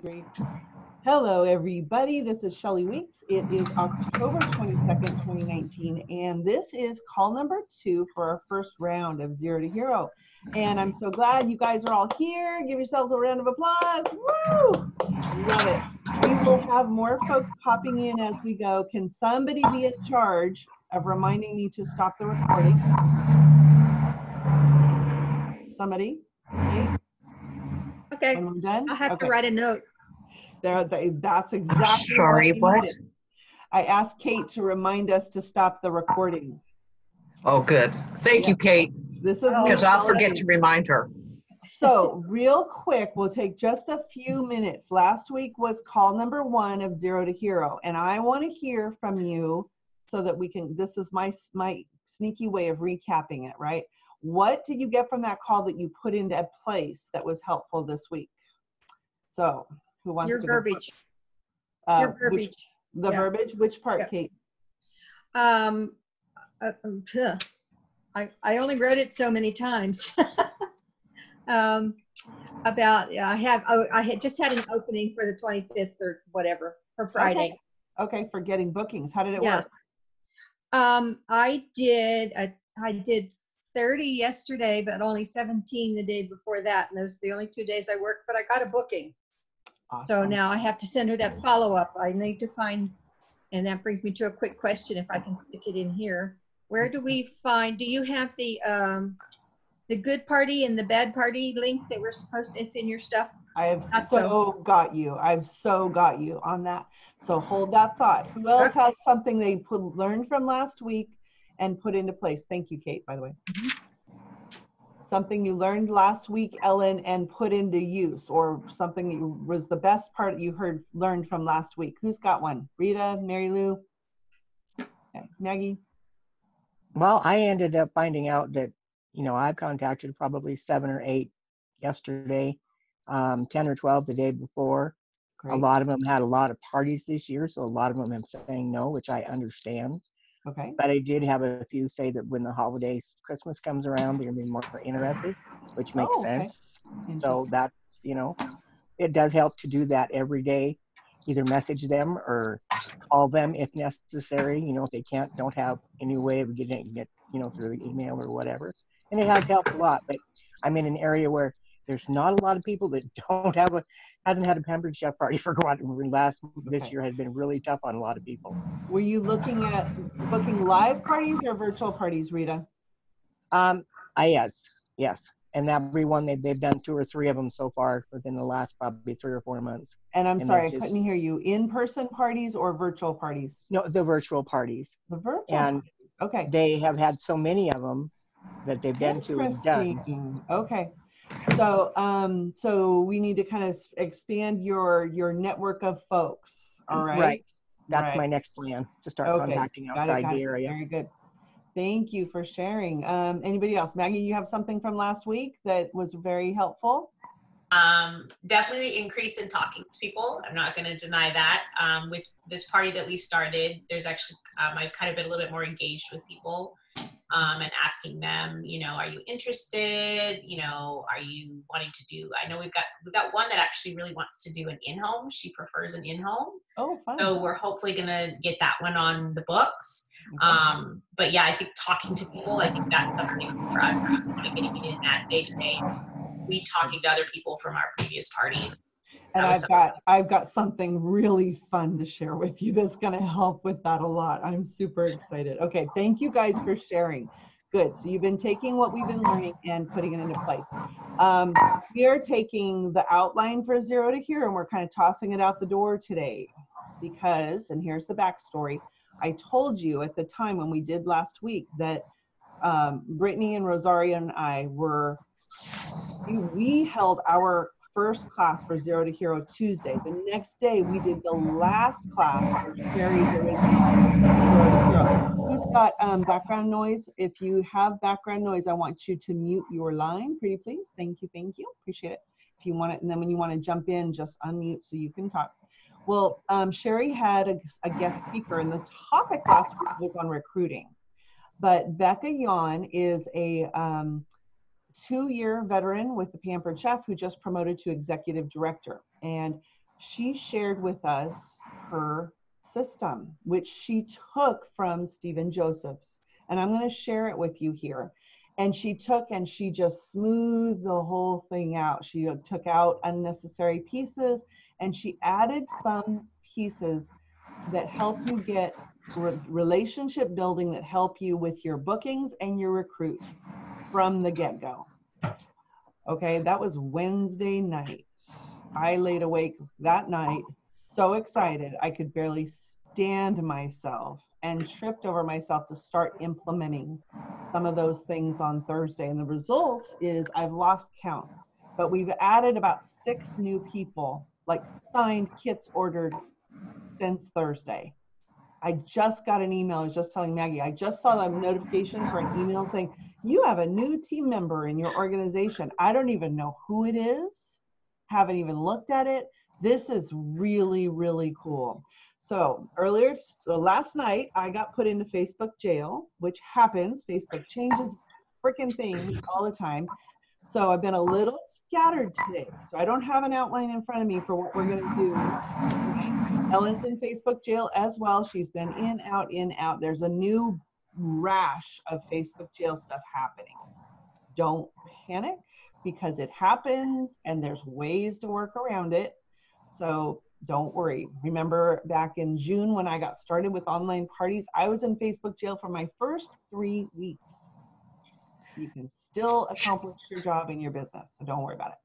Three. Hello, everybody. This is Shelly Weeks. It is October 22nd, 2019, and this is call number 2 for our first round of Zero to Hero. And I'm so glad you guys are all here. Give yourselves a round of applause. Woo! Love it. We will have more folks popping in as we go. Can somebody be in charge of reminding me to stop the recording? Somebody? Okay. Am I done? I'll have Okay. to write a note. That's exactly Sorry, what? needed. I asked Kate to remind us to stop the recording. Oh, good. Thank you, Kate, This is because I'll forget to remind her. So real quick, we'll take just a few minutes. Last week was call number 1 of Zero to Hero, and I want to hear from you so that we can, this is my sneaky way of recapping it, right? What did you get from that call that you put into place that was helpful this week? So who wants to verbiage. go? Your verbiage. The verbiage? Which part, Kate? I only wrote it so many times. I had just had an opening for the 25th or whatever for Friday. Okay, for getting bookings. How did it work? I did 30 yesterday, but only 17 the day before that, and those are the only 2 days I worked, but I got a booking. Awesome. So now I have to send her that follow-up. I need to find, and that brings me to a quick question, if I can stick it in here. Where do we find, do you have the good party and the bad party link that we're supposed to, it's in your stuff? I have got you. I've so got you on that. So hold that thought. Who else has something they learned from last week and put into place? Thank you, Kate, by the way. Something you learned last week, Ellen, and put into use, or something that was the best part that you learned from last week. Who's got one? Rita, Mary Lou, okay. Maggie? Well, I ended up finding out that, I've contacted probably 7 or 8 yesterday, 10 or 12 the day before. Great. A lot of them had a lot of parties this year, so a lot of them have saying no, which I understand. Okay. But I did have a few say that when the holidays, Christmas comes around, they're going to be more interested, which makes sense. So that's, it does help to do that every day. Either message them or call them if necessary. If they don't have any way of getting it, through the email or whatever. And it has helped a lot. But I'm in an area where there's not a lot of people that hasn't had a pampered chef party for this year has been really tough on a lot of people. Were you looking at booking live parties or virtual parties, Rita? Yes. And everyone they've done 2 or 3 of them so far within the last probably 3 or 4 months. And I'm sorry, I couldn't hear you. In-person parties or virtual parties? No, the virtual parties. The virtual and parties. Okay. They have had so many of them that they've been to and done. Okay. So so we need to kind of expand your network of folks. All right. Right. That's my next plan, to start contacting outside the area. Very good. Thank you for sharing. Anybody else? Maggie, you have something from last week that was very helpful? Definitely the increase in talking to people. I'm not going to deny that. With this party that we started, there's actually, I've kind of been a little bit more engaged with people and asking them, are you interested? Are you wanting to do, I know we've got one that actually really wants to do an in-home. She prefers an in-home. Oh, fun. So we're hopefully going to get that one on the books. Okay. But yeah, I think talking to people, I think that's something for us, kind of getting in that day-to-day, talking to other people from our previous parties. And I've got something really fun to share with you that's going to help with that a lot. I'm super excited. Okay, thank you guys for sharing. Good. So you've been taking what we've been learning and putting it into place. We are taking the outline for Zero to Hero and we're kind of tossing it out the door today because, and here's the backstory, I told you at the time when we did last week that Brittany and Rosario and I we held our first class for Zero to Hero Tuesday. The next day we did the last class for Sherry's original Zero to Hero. Who's got background noise? If you have background noise, I want you to mute your line, pretty please. Thank you, appreciate it. If you want it, and then when you want to jump in, just unmute so you can talk. Well, Sherry had a guest speaker, and the topic last week was on recruiting. But Becca Yon is a 2-year veteran with the Pampered Chef who just promoted to executive director. And she shared with us her system, which she took from Stephen Joseph's. And I'm going to share it with you here. And she took and she just smoothed the whole thing out. She took out unnecessary pieces and she added some pieces that help you get relationship building, that help you with your bookings and your recruits from the get-go. Okay, that was Wednesday night. I laid awake that night, so excited I could barely stand myself, and tripped over myself to start implementing some of those things on Thursday. And the result is I've lost count, but we've added about 6 new people, like signed kits ordered since Thursday. I just got an email. I was just telling Maggie, I just saw the notification for an email saying, you have a new team member in your organization. I don't even know who it is. Haven't even looked at it. This is really, really cool. So last night, I got put into Facebook jail, which happens. Facebook changes freaking things all the time. So I've been a little scattered today. So I don't have an outline in front of me for what we're going to do. Okay. Ellen's in Facebook jail as well. She's been in, out, in, out. There's a new rash of Facebook jail stuff happening. Don't panic, because it happens and there's ways to work around it. So don't worry. Remember back in June when I got started with online parties, I was in Facebook jail for my first 3 weeks. You can still accomplish your job in your business, so don't worry about it.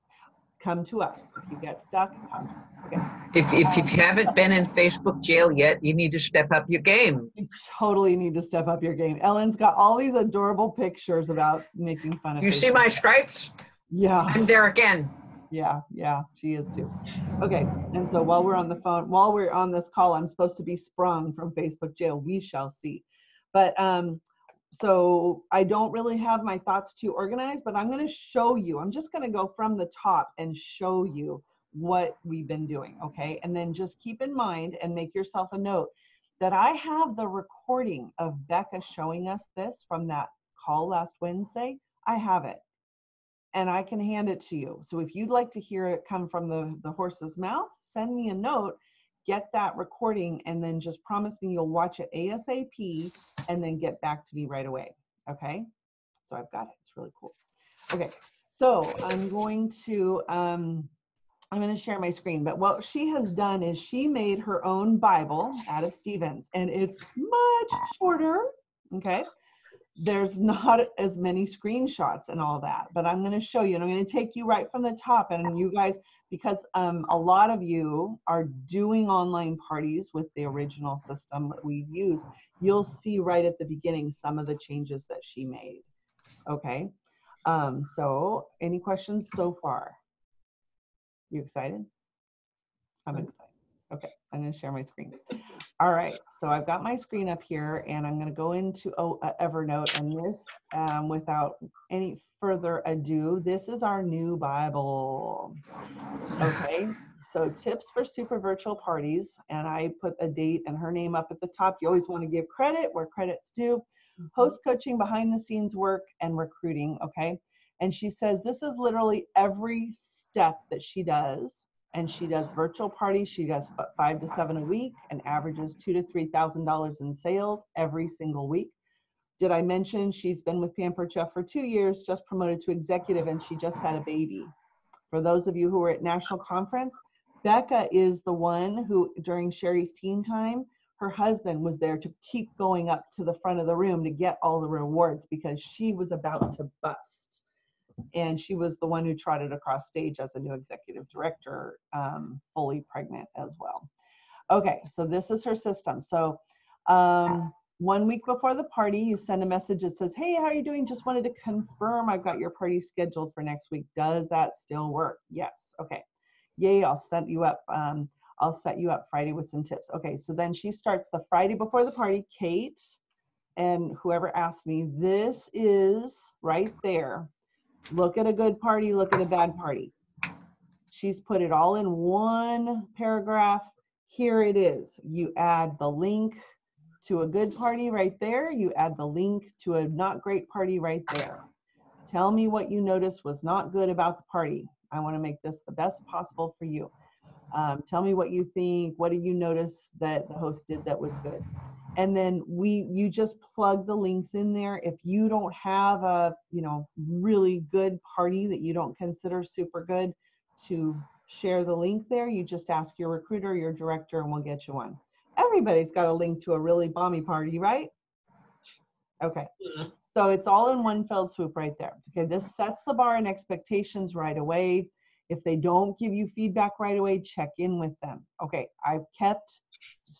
Come to us. If you get stuck, come to us. Okay. If you haven't been in Facebook jail yet, you need to step up your game. You totally need to step up your game. Ellen's got all these adorable pictures about making fun of You Facebook. see my stripes? Yeah. I'm there again. Yeah, she is too. Okay, and so while we're on the phone, while we're on this call, I'm supposed to be sprung from Facebook jail. We shall see. But so I don't really have my thoughts too organized, but I'm going to show you. I'm just going to go from the top and show you what we've been doing, okay? And then just keep in mind and make yourself a note that I have the recording of Becca showing us this from that call last Wednesday. I have it. And I can hand it to you. So if you'd like to hear it come from the horse's mouth, send me a note, get that recording, and then just promise me you'll watch it ASAP and then get back to me right away. Okay? So I've got it. It's really cool. Okay. So I'm going to share my screen. But what she has done is she made her own Bible out of Stephen's, and it's much shorter. Okay. There's not as many screenshots and all that, but I'm going to show you, and I'm going to take you right from the top. And you guys, because a lot of you are doing online parties with the original system that we use, you'll see right at the beginning some of the changes that she made. Okay. So any questions so far? You excited? I'm excited. Okay, I'm going to share my screen. All right, so I've got my screen up here, and I'm going to go into Evernote, and this, without any further ado, this is our new Bible. Okay, so tips for super virtual parties, and I put a date and her name up at the top. You always want to give credit where credit's due. Host coaching, behind the scenes work, and recruiting, okay? And she says this is literally every step that she does. And she does virtual parties. She does 5 to 7 a week and averages $2,000 to $3,000 in sales every single week. Did I mention she's been with Pampered Chef for 2 years, just promoted to executive, and she just had a baby. For those of you who were at National Conference, Becca is the one who, during Sherry's teen time, her husband was there to keep going up to the front of the room to get all the rewards because she was about to bust. And she was the one who trotted across stage as a new executive director, fully pregnant as well. Okay, so this is her system. So 1 week before the party, you send a message that says, hey, how are you doing? Just wanted to confirm I've got your party scheduled for next week. Does that still work? Yes. Okay. Yay, I'll set you up. I'll set you up Friday with some tips. Okay, so then she starts the Friday before the party. Kate and whoever asked me, this is right there. Look at a good party, look at a bad party. She's put it all in one paragraph. Here it is. You add the link to a good party right there. You add the link to a not great party right there. Tell me what you noticed was not good about the party. I want to make this the best possible for you. Tell me what you think. What did you notice that the host did that was good? And then you just plug the links in there. If you don't have a, really good party that you don't consider super good to share the link there, you just ask your recruiter, your director, and we'll get you one. Everybody's got a link to a really bomby party, right? Okay. Mhm. So it's all in one fell swoop right there. Okay, this sets the bar and expectations right away. If they don't give you feedback right away, check in with them. Okay, I've kept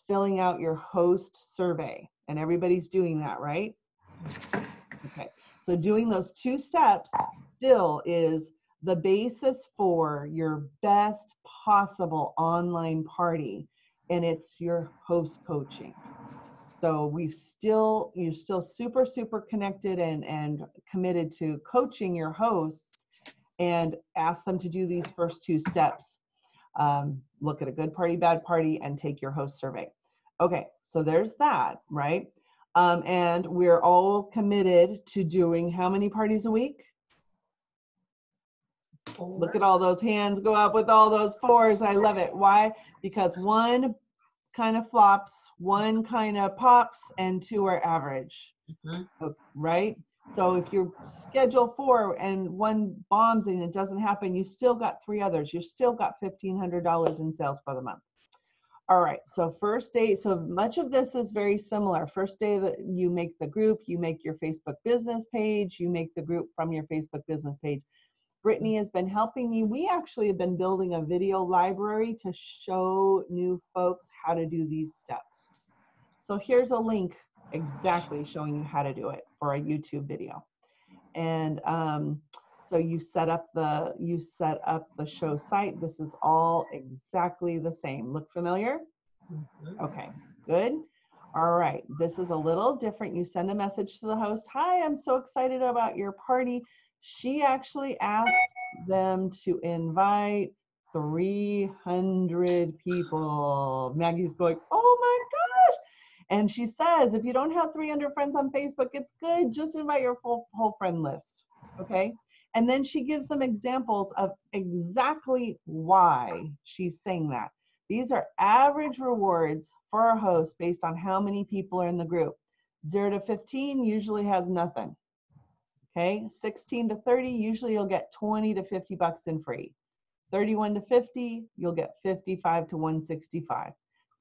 filling out your host survey, and everybody's doing that, right? Okay, so doing those 2 steps still is the basis for your best possible online party, and it's your host coaching. So you're still super, super connected and committed to coaching your hosts, and ask them to do these first 2 steps. Look at a good party, bad party, and take your host survey. Okay, so there's that, right? And we're all committed to doing how many parties a week? 4. Look at all those hands go up with all those 4s. I love it. Why? Because 1 kind of flops, 1 kind of pops, and 2 are average. Mhm. Right? So if you schedule 4 and 1 bombs and it doesn't happen, you still got 3 others. You still got $1,500 in sales for the month. All right, so first day, so much of this is very similar. First day that you make the group, you make your Facebook business page, you make the group from your Facebook business page. Brittany has been helping you. We actually have been building a video library to show new folks how to do these steps. So here's a link exactly showing you how to do it for a YouTube video. And so you set up the show site. This is all exactly the same. Look familiar? Mhm. Okay, good. All right, this is a little different. You send a message to the host. Hi, I'm so excited about your party. She actually asked them to invite 300 people. Maggie's going, oh my gosh. And she says, if you don't have 300 friends on Facebook, it's good. Just invite your whole friend list, okay? And then she gives them examples of exactly why she's saying that. These are average rewards for a host based on how many people are in the group. 0 to 15 usually has nothing. Okay, 16 to 30, usually you'll get 20 to 50 bucks in free. 31 to 50, you'll get 55 to 165.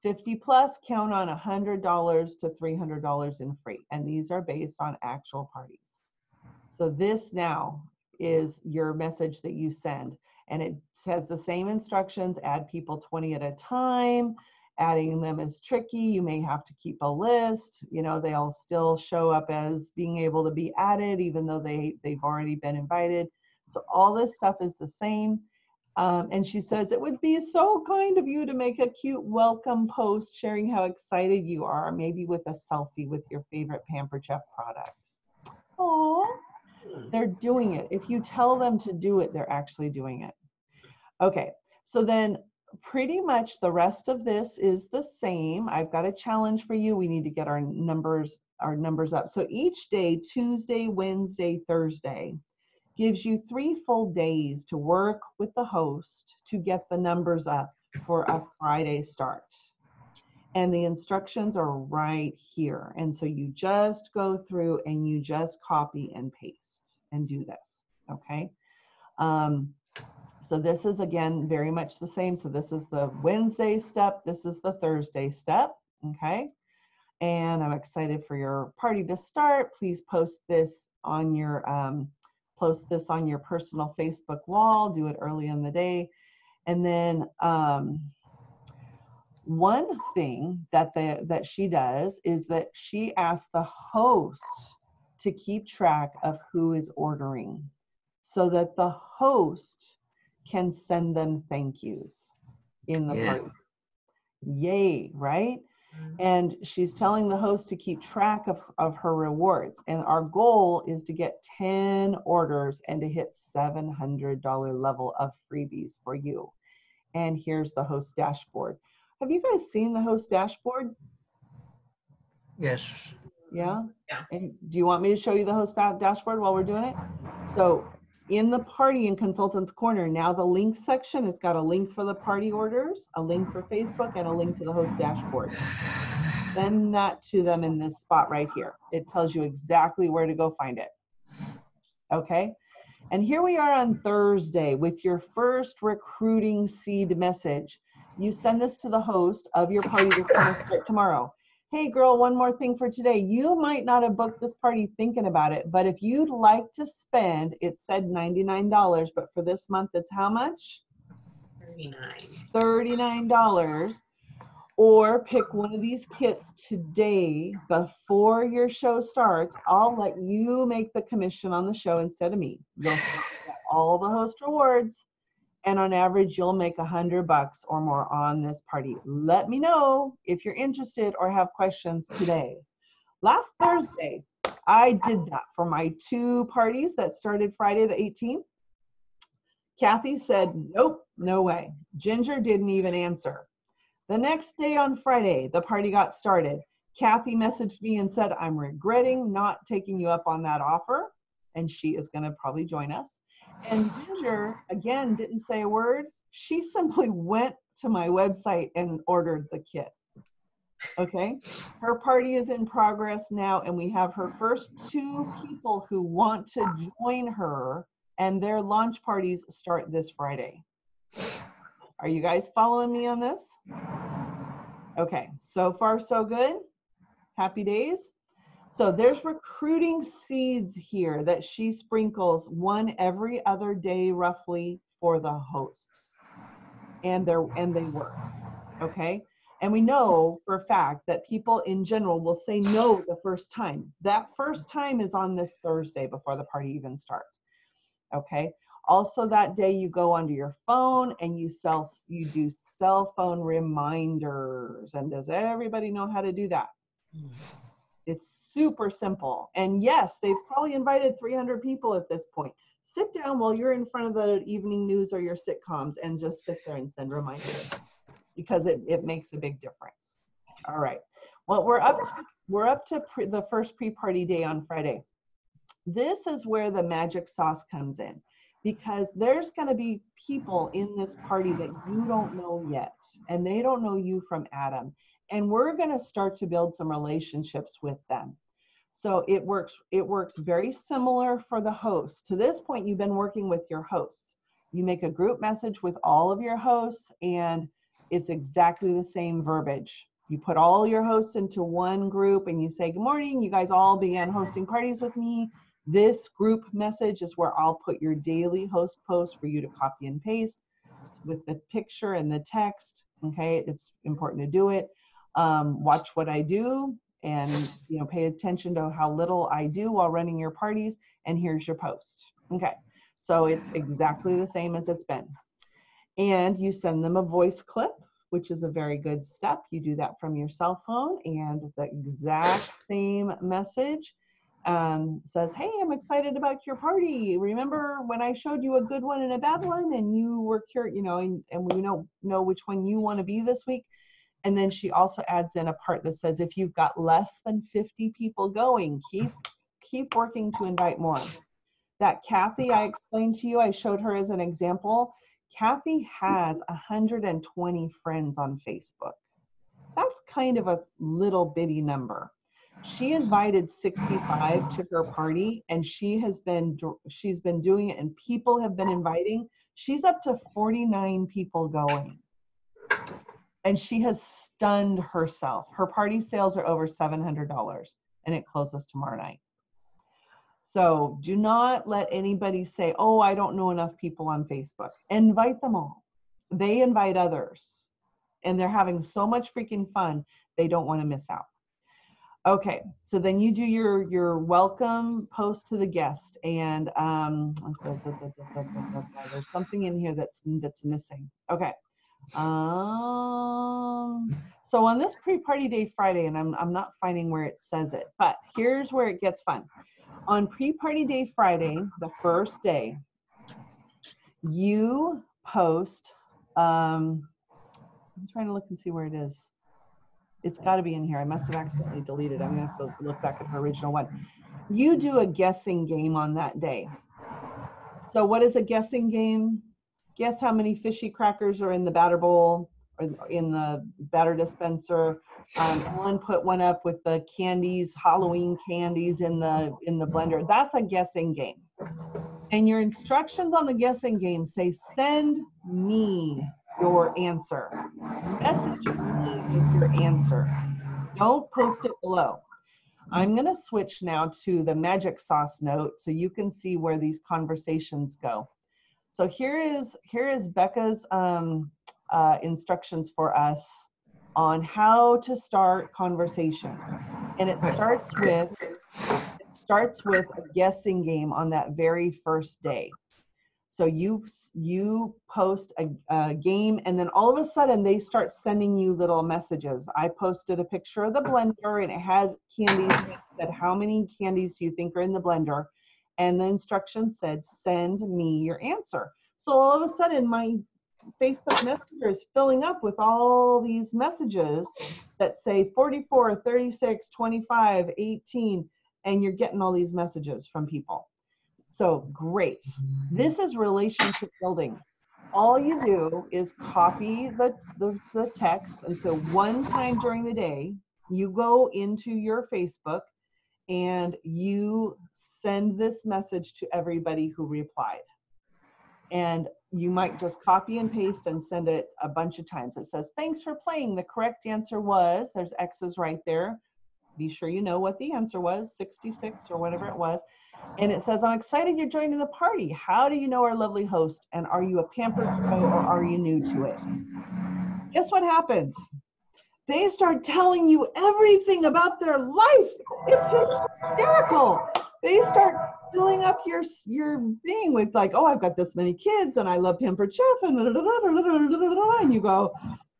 50 plus, count on $100 to $300 in free. And these are based on actual parties. So this now is your message that you send. And it has the same instructions, add people 20 at a time. Adding them is tricky. You may have to keep a list. They'll still show up as being able to be added, even though they've already been invited. So all this stuff is the same. And she says, it would be so kind of you to make a cute welcome post sharing how excited you are, maybe with a selfie with your favorite Pampered Chef product. Oh, they're doing it. If you tell them to do it, they're actually doing it. Okay, so then pretty much the rest of this is the same. I've got a challenge for you. We need to get our numbers up. So each day, Tuesday, Wednesday, Thursday, gives you 3 full days to work with the host to get the numbers up for a Friday start. And the instructions are right here. And so you just go through and you just copy and paste and do this, okay? So this is, again, very much the same. So this is the Wednesday step. This is the Thursday step, okay? And I'm excited for your party to start. Please post this on your personal Facebook wall. Do it early in the day. And then one thing that she does is that she asks the host to keep track of who is ordering so that the host can send them thank yous in the party. Yay, right? And she's telling the host to keep track of her rewards. And our goal is to get 10 orders and to hit $700 level of freebies for you. And here's the host dashboard. Have you guys seen the host dashboard? Yes. Yeah? Yeah. And do you want me to show you the host dashboard while we're doing it? So in the party in Consultants Corner, now the link section has got a link for the party orders, a link for Facebook, and a link to the host dashboard. Send that to them in this spot right here. It tells you exactly where to go find it. Okay? And here we are on Thursday with your first recruiting seed message. You send this to the host of your party that's going to start tomorrow. Hey girl, one more thing for today. You might not have booked this party thinking about it, but if you'd like to spend, it said $99, but for this month, it's how much? $39. Or pick one of these kits today before your show starts. I'll let you make the commission on the show instead of me. You'll get all the host rewards, and on average, you'll make $100 or more on this party. Let me know if you're interested or have questions today. Last Thursday, I did that for my 2 parties that started Friday the 18th. Kathy said, nope, no way. Ginger didn't even answer. The next day on Friday, the party got started. Kathy messaged me and said, I'm regretting not taking you up on that offer. And she is going to probably join us. And Ginger, again, didn't say a word. She simply went to my website and ordered the kit. Okay. Her party is in progress now, and we have her first 2 people who want to join her, and their launch parties start this Friday. Are you guys following me on this? Okay, so far so good. Happy days. So there's recruiting seeds here that she sprinkles one every other day roughly for the hosts. And they work. Okay? And we know for a fact that people in general will say no the first time. That first time is on this Thursday before the party even starts. Okay? Also that day you go onto your phone and you do cell phone reminders. And does everybody know how to do that? It's super simple. And yes, they've probably invited 300 people at this point. Sit down while you're in front of the evening news or your sitcoms and just sit there and send reminders, because it makes a big difference. All right. Well, we're up to the first pre-party day on Friday. This is where the magic sauce comes in, because there's going to be people in this party that you don't know yet, and they don't know you from Adam. And we're going to start to build some relationships with them. So it works very similar for the host. To this point, you've been working with your hosts. You make a group message with all of your hosts, and it's exactly the same verbiage. You put all your hosts into one group and you say, good morning, you guys all began hosting parties with me. This group message is where I'll put your daily host post for you to copy and paste with the picture and the text. Okay, it's important to do it. Watch what I do, and pay attention to how little I do while running your parties, and here's your post. Okay, so it's exactly the same as it's been. And you send them a voice clip, which is a very good step. You do that from your cell phone, and the exact same message says, hey, I'm excited about your party. Remember when I showed you a good one and a bad one, and you were curious, and we know which one you want to be this week. And then she also adds in a part that says, if you've got less than 50 people going, keep working to invite more. That Kathy I explained to you, I showed her as an example. Kathy has 120 friends on Facebook. That's kind of a little bitty number. She invited 65 to her party, and she's been doing it, and people have been inviting. She's up to 49 people going. And she has stunned herself. Her party sales are over $700, and it closes tomorrow night. So do not let anybody say, oh, I don't know enough people on Facebook. Invite them all. They invite others, and they're having so much freaking fun, they don't want to miss out. Okay, so then you do your welcome post to the guest, and there's something in here that's missing. Okay. So on this pre-party day Friday, and I'm not finding where it says it, but here's where it gets fun. On pre-party day Friday, the first day, you post, I'm trying to look and see where it is. It's got to be in here. I must have accidentally deleted it. I'm going to have to look back at her original one. You do a guessing game on that day. So what is a guessing game? Guess how many fishy crackers are in the batter bowl or in the batter dispenser. Ellen put one up with the candies, Halloween candies in the blender. That's a guessing game. And your instructions on the guessing game say, send me your answer. Message me with your answer. Don't post it below. I'm going to switch now to the magic sauce note so you can see where these conversations go. So here is Becca's instructions for us on how to start conversations. And it starts with a guessing game on that very first day. So you post a game, and then all of a sudden they start sending you little messages. I posted a picture of the blender, and it had candies. It said, how many candies do you think are in the blender? And the instructions said, send me your answer. So all of a sudden my Facebook Messenger is filling up with all these messages that say 44, 36, 25, 18, and you're getting all these messages from people. So great. This is relationship building. All you do is copy the text. And so one time during the day, you go into your Facebook and you send this message to everybody who replied. And you might just copy and paste and send it a bunch of times. It says, thanks for playing. The correct answer was, there's X's right there. Be sure you know what the answer was, 66 or whatever it was. And it says, I'm excited you're joining the party. How do you know our lovely host? And are you a pampered pro or are you new to it? Guess what happens? They start telling you everything about their life. It's hysterical. They start filling up your thing with like, oh, I've got this many kids and I love Pampered Chef and and you go,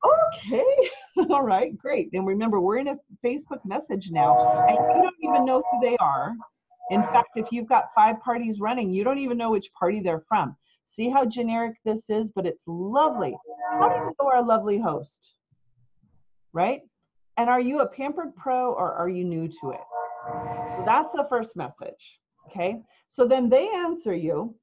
okay, all right, great. And remember, we're in a Facebook message now and you don't even know who they are. In fact, if you've got 5 parties running, you don't even know which party they're from. See how generic this is, but it's lovely. How do you know our lovely host? Right? And are you a pampered pro or are you new to it? So that's the first message. Okay. So then they answer you.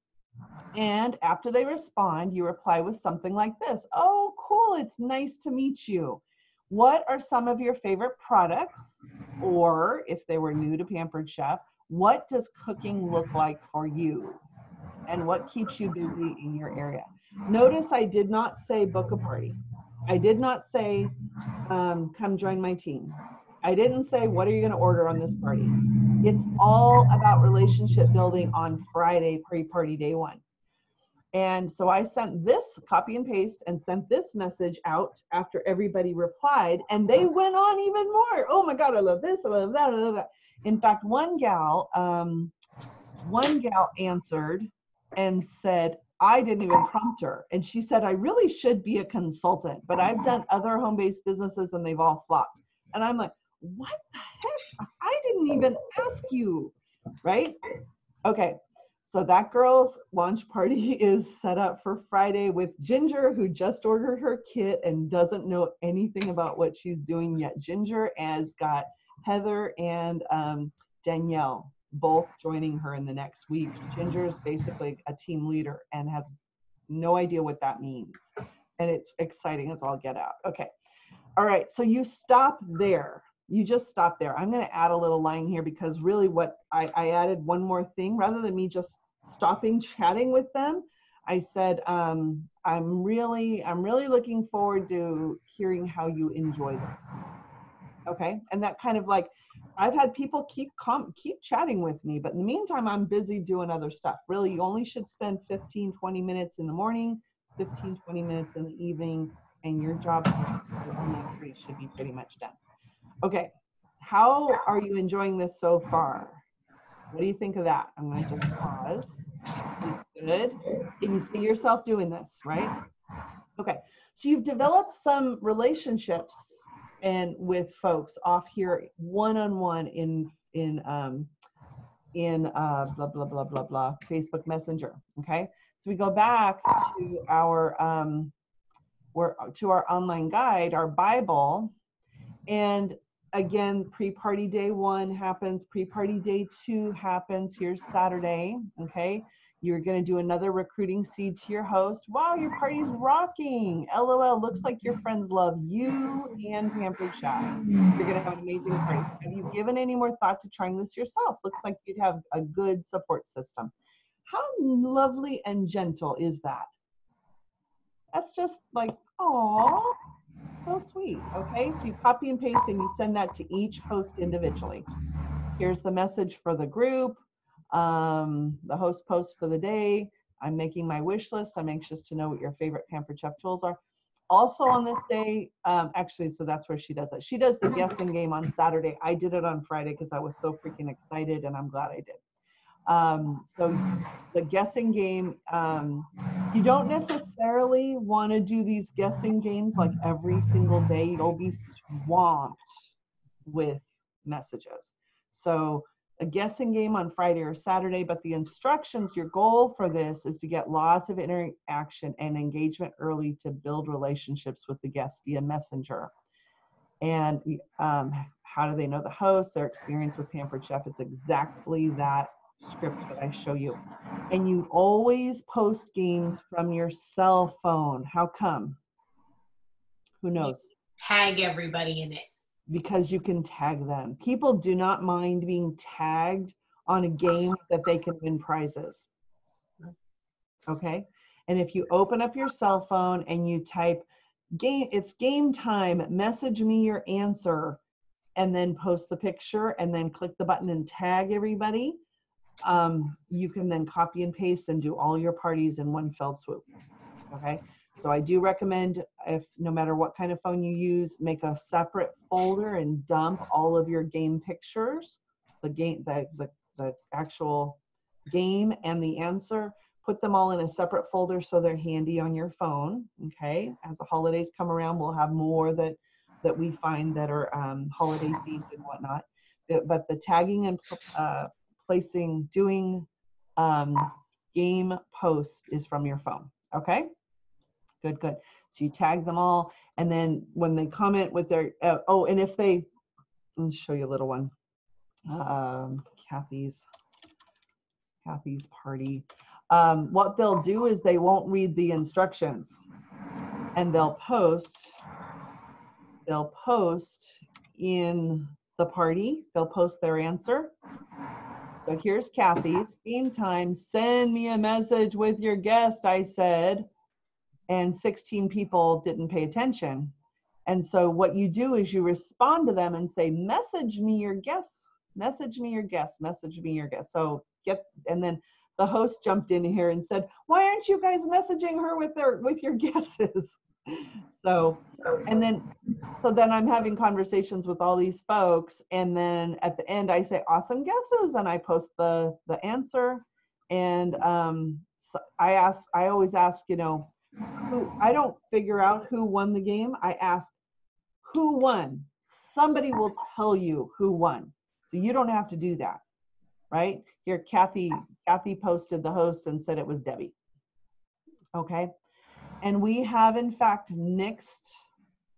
And after they respond, you reply with something like this. Oh, cool. It's nice to meet you. What are some of your favorite products? Or if they were new to Pampered Chef, what does cooking look like for you? And what keeps you busy in your area? Notice I did not say book a party. I did not say, come join my team. I didn't say, what are you going to order on this party? It's all about relationship building on Friday, pre-party day 1. And so I sent this, copy and paste, and sent this message out after everybody replied. And they went on even more. Oh my God, I love this, I love that, I love that. In fact, one gal answered and said, I didn't even prompt her. And she said, I really should be a consultant, but I've done other home-based businesses and they've all flopped. And I'm like, what the heck? I didn't even ask you, right? Okay, so that girl's launch party is set up for Friday with Ginger, who just ordered her kit and doesn't know anything about what she's doing yet. Ginger has got Heather and Danielle both joining her in the next week. Ginger is basically a team leader and has no idea what that means. And it's exciting as all get out. Okay. All right. So you stop there. You just stop there. I'm going to add a little line here because really what I added one more thing rather than me just stopping chatting with them. I said, I'm really looking forward to hearing how you enjoy them. Okay. And that kind of like, I've had people keep chatting with me, but in the meantime, I'm busy doing other stuff. Really, you only should spend 15, 20 minutes in the morning, 15, 20 minutes in the evening, and your job should be pretty much done. Okay, how are you enjoying this so far? What do you think of that? I'm going to just pause. Good. Can you see yourself doing this, right? Okay, so you've developed some relationships and with folks off here one-on-one in blah blah blah blah blah Facebook Messenger. Okay, so we go back to our online guide, our Bible, and again, pre-party day 1 happens, pre-party day 2 happens. Here's Saturday. Okay, You're going to do another recruiting seed to your host. Wow, your party's rocking. LOL, looks like your friends love you and Pampered Chef. You're going to have an amazing party. Have you given any more thought to trying this yourself? Looks like you'd have a good support system. How lovely and gentle is that? That's just like, oh, so sweet. Okay, so you copy and paste and you send that to each host individually. Here's the message for the group. The host post for the day. I'm making my wish list. I'm anxious to know what your favorite Pampered Chef tools are. Also on this day, actually, so that's where she does it. She does the guessing game on Saturday. I did it on Friday because I was so freaking excited, and I'm glad I did. So the guessing game, you don't necessarily want to do these guessing games like every single day. You'll be swamped with messages. So a guessing game on Friday or Saturday, but the instructions, your goal for this is to get lots of interaction and engagement early to build relationships with the guests via Messenger. And how do they know the host, their experience with Pampered Chef? It's exactly that script that I show you. And you always post games from your cell phone. How come? Who knows? Tag everybody in it. Because you can tag them. People do not mind being tagged on a game that they can win prizes. Okay? And if you open up your cell phone and you type game, it's game time, message me your answer, and then post the picture and then click the button and tag everybody, you can then copy and paste and do all your parties in one fell swoop. Okay? So I do recommend, if no matter what kind of phone you use, make a separate folder and dump all of your game pictures, the actual game and the answer, put them all in a separate folder so they're handy on your phone. Okay, as the holidays come around, we'll have more that we find that are holiday themed and whatnot. But the tagging and doing game posts is from your phone. Okay. Good, good. So you tag them all, and then when they comment with their, and if they, let me show you a little one. Kathy's party. What they'll do is they won't read the instructions, and they'll post in the party. They'll post their answer. So here's Kathy's. Game time. Send me a message with your guest, I said. And 16 people didn't pay attention. And so what you do is you respond to them and say, message me your guess, message me your guess, message me your guess. So and then the host jumped in here and said, why aren't you guys messaging her with your guesses? So then I'm having conversations with all these folks. And then at the end I say, awesome guesses. And I post the answer. And so I always ask, I don't figure out who won the game. I ask who won. Somebody will tell you who won. So you don't have to do that, right? Here, Kathy posted the host and said it was Debbie. Okay. And we have in fact nixed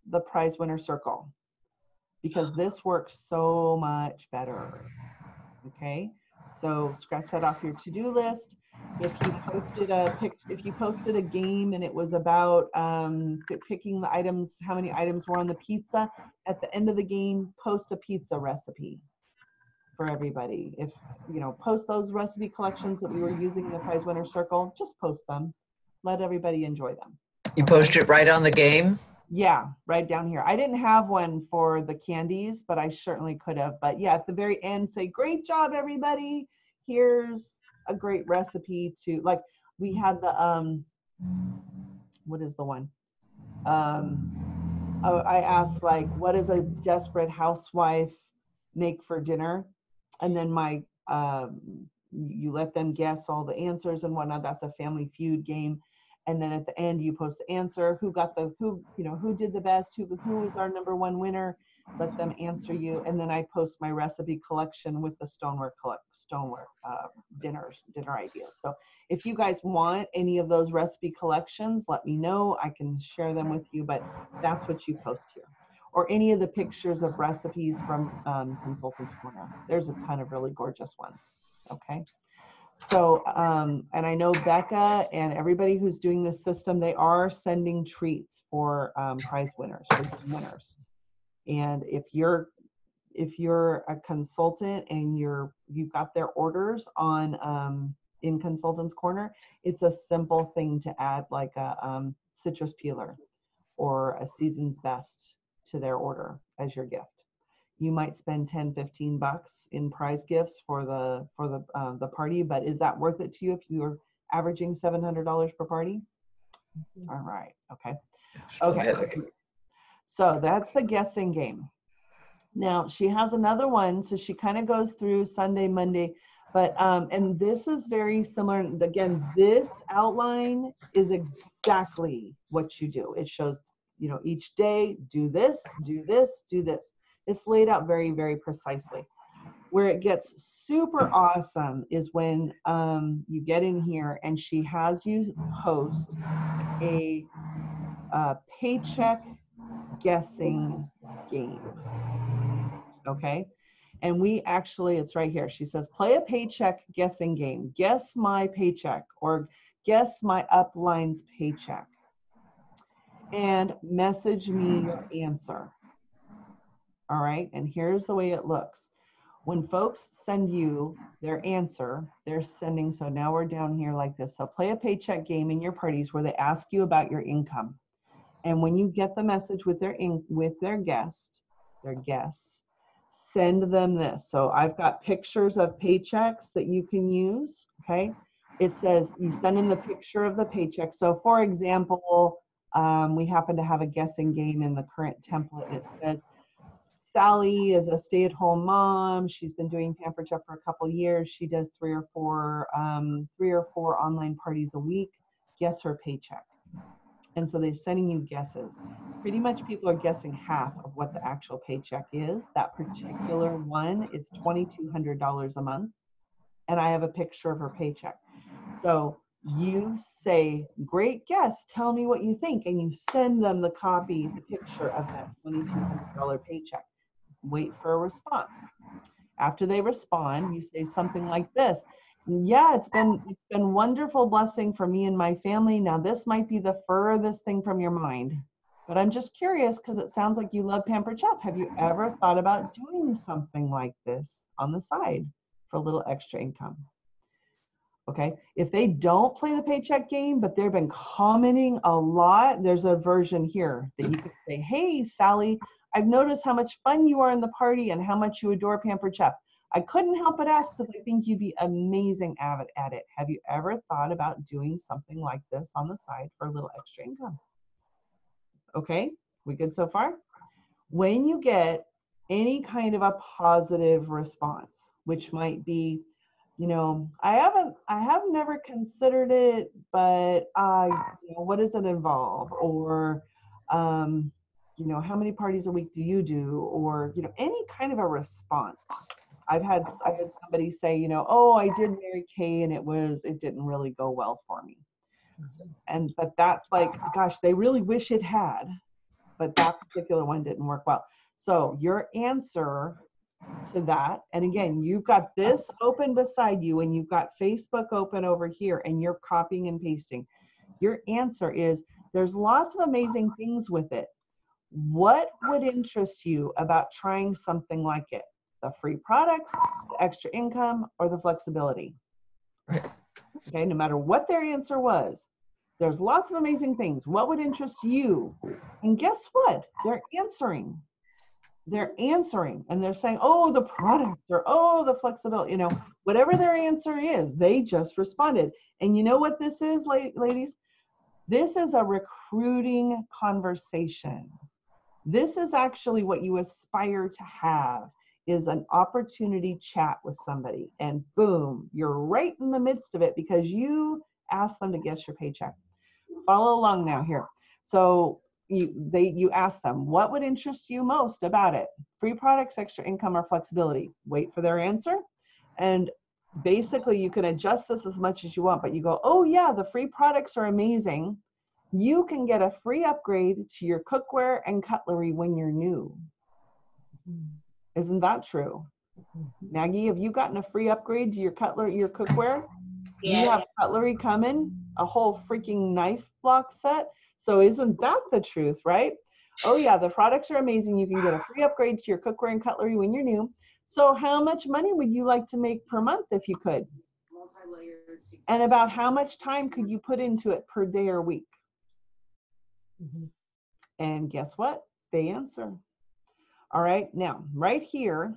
the prize winner circle because this works so much better. Okay. So scratch that off your to-do list. If you posted a game and it was about picking the items, how many items were on the pizza, at the end of the game, post a pizza recipe for everybody. If post those recipe collections that we were using in the prize winner circle, just post them. Let everybody enjoy them. You post it right on the game? Yeah, right down here. I didn't have one for the candies, but I certainly could have. But yeah, at the very end, say, great job, everybody. Here's a great recipe to, like, we had the, what is the one? I asked, like, what does a desperate housewife make for dinner? And then you let them guess all the answers and whatnot. That's a Family Feud game. And then at the end, you post the answer, who did the best, who is our #1 winner, let them answer you. And then I post my recipe collection with the stoneware dinner ideas. So if you guys want any of those recipe collections, let me know. I can share them with you, but that's what you post here. Or any of the pictures of recipes from Consultants Corner. There's a ton of really gorgeous ones, okay? So, and I know Becca and everybody who's doing this system, they are sending treats for prize winners, for game winners. And if you're a consultant and you've got their orders on in Consultant's Corner, it's a simple thing to add, like a citrus peeler or a season's best to their order as your gift. You might spend 10, 15 bucks in prize gifts for the party, but is that worth it to you if you're averaging $700 per party? All right, okay. Okay, so that's the guessing game. Now she has another one, so she kind of goes through Sunday, Monday, but and this is very similar. Again, this outline is exactly what you do. It shows, you know, each day, do this, do this, do this. It's laid out very, very precisely. Where it gets super awesome is when you get in here and she has you host a paycheck guessing game. Okay. And we actually, it's right here. She says, play a paycheck guessing game. Guess my paycheck or guess my upline's paycheck. And message me your answer. All right. And here's the way it looks. When folks send you their answer, they're sending, so now we're down here like this. So play a paycheck game in your parties where they ask you about your income. And when you get the message with their guest, send them this. So I've got pictures of paychecks that you can use, okay? It says you send them the picture of the paycheck. So for example, we happen to have a guessing game in the current template. It says, Sally is a stay-at-home mom. She's been doing Pamper Chef for a couple years. She does 3 or 4 online parties a week. Guess her paycheck. And so they're sending you guesses. Pretty much people are guessing half of what the actual paycheck is. That particular one is $2,200 a month. And I have a picture of her paycheck. So you say, great guess, tell me what you think. And you send them the picture of that $2,200 paycheck. Wait for a response. After they respond, you say something like this. Yeah, it's been wonderful blessing for me and my family. Now this might be the furthest thing from your mind, but I'm just curious because it sounds like you love Pampered Chef. Have you ever thought about doing something like this on the side for a little extra income? Okay, if they don't play the paycheck game, but they've been commenting a lot, there's a version here that you can say, hey, Sally, I've noticed how much fun you are in the party and how much you adore Pampered Chef. I couldn't help but ask because I think you'd be amazing at it. Have you ever thought about doing something like this on the side for a little extra income? Okay, we good so far? When you get any kind of a positive response, which might be, you know, I have never considered it, but you know, what does it involve? Or, you know, how many parties a week do you do? Or, you know, any kind of a response. I've had somebody say, you know, oh, I did Mary Kay and it didn't really go well for me. But that's like, gosh, they really wish it had, but that particular one didn't work well. So your answer to that, and again, you've got this open beside you and you've got Facebook open over here and you're copying and pasting. Your answer is, there's lots of amazing things with it. What would interest you about trying something like it? The free products, the extra income, or the flexibility? Okay, no matter what their answer was, there's lots of amazing things. What would interest you? And guess what? They're answering. They're answering and they're saying, oh, the products, or oh, the flexibility, you know, whatever their answer is, they just responded. And you know what this is, ladies? This is a recruiting conversation. This is actually what you aspire to have, is an opportunity chat with somebody, and boom, you're right in the midst of it because you asked them to guess your paycheck. Follow along now here. So you ask them, what would interest you most about it? Free products, extra income, or flexibility? Wait for their answer. And basically you can adjust this as much as you want, but you go, oh yeah, the free products are amazing. You can get a free upgrade to your cookware and cutlery when you're new. Isn't that true? Maggie, have you gotten a free upgrade to your cutlery, your cookware? You have cutlery coming, a whole freaking knife block set. So isn't that the truth, right? Oh yeah, the products are amazing. You can get a free upgrade to your cookware and cutlery when you're new. So how much money would you like to make per month if you could? And about how much time could you put into it per day or week? And guess what? They answer. All right, now right here,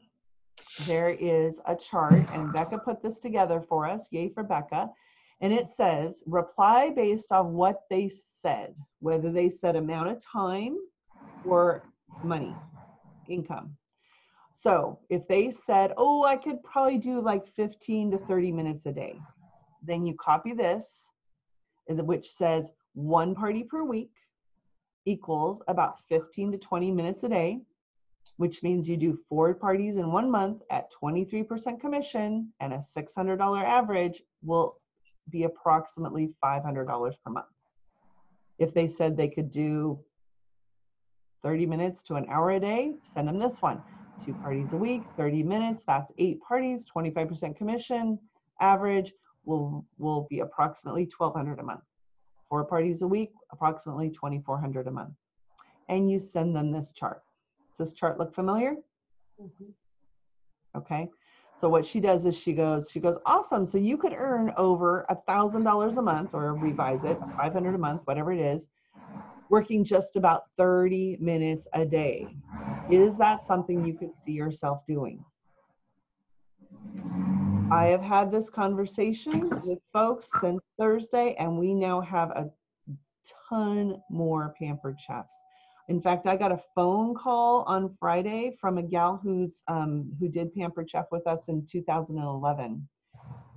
there is a chart, and Becca put this together for us. Yay for Becca. And it says, reply based on what they said, whether they said amount of time or money, income. So if they said, oh, I could probably do like 15 to 30 minutes a day, then you copy this, which says 1 party per week equals about 15 to 20 minutes a day, which means you do 4 parties in 1 month at 23% commission, and a $600 average will be approximately $500 per month. If they said they could do 30 minutes to an hour a day, send them this one. 2 parties a week, 30 minutes, that's 8 parties, 25% commission, average will be approximately $1,200 a month. 4 parties a week, approximately $2,400 a month. And you send them this chart. Does this chart look familiar? Okay. So what she does is she goes, awesome. So you could earn over $1,000 a month, or revise it, $500 a month, whatever it is, working just about 30 minutes a day. Is that something you could see yourself doing? I have had this conversation with folks since Thursday, and we now have a ton more Pampered Chefs. In fact, I got a phone call on Friday from a gal who did Pampered Chef with us in 2011.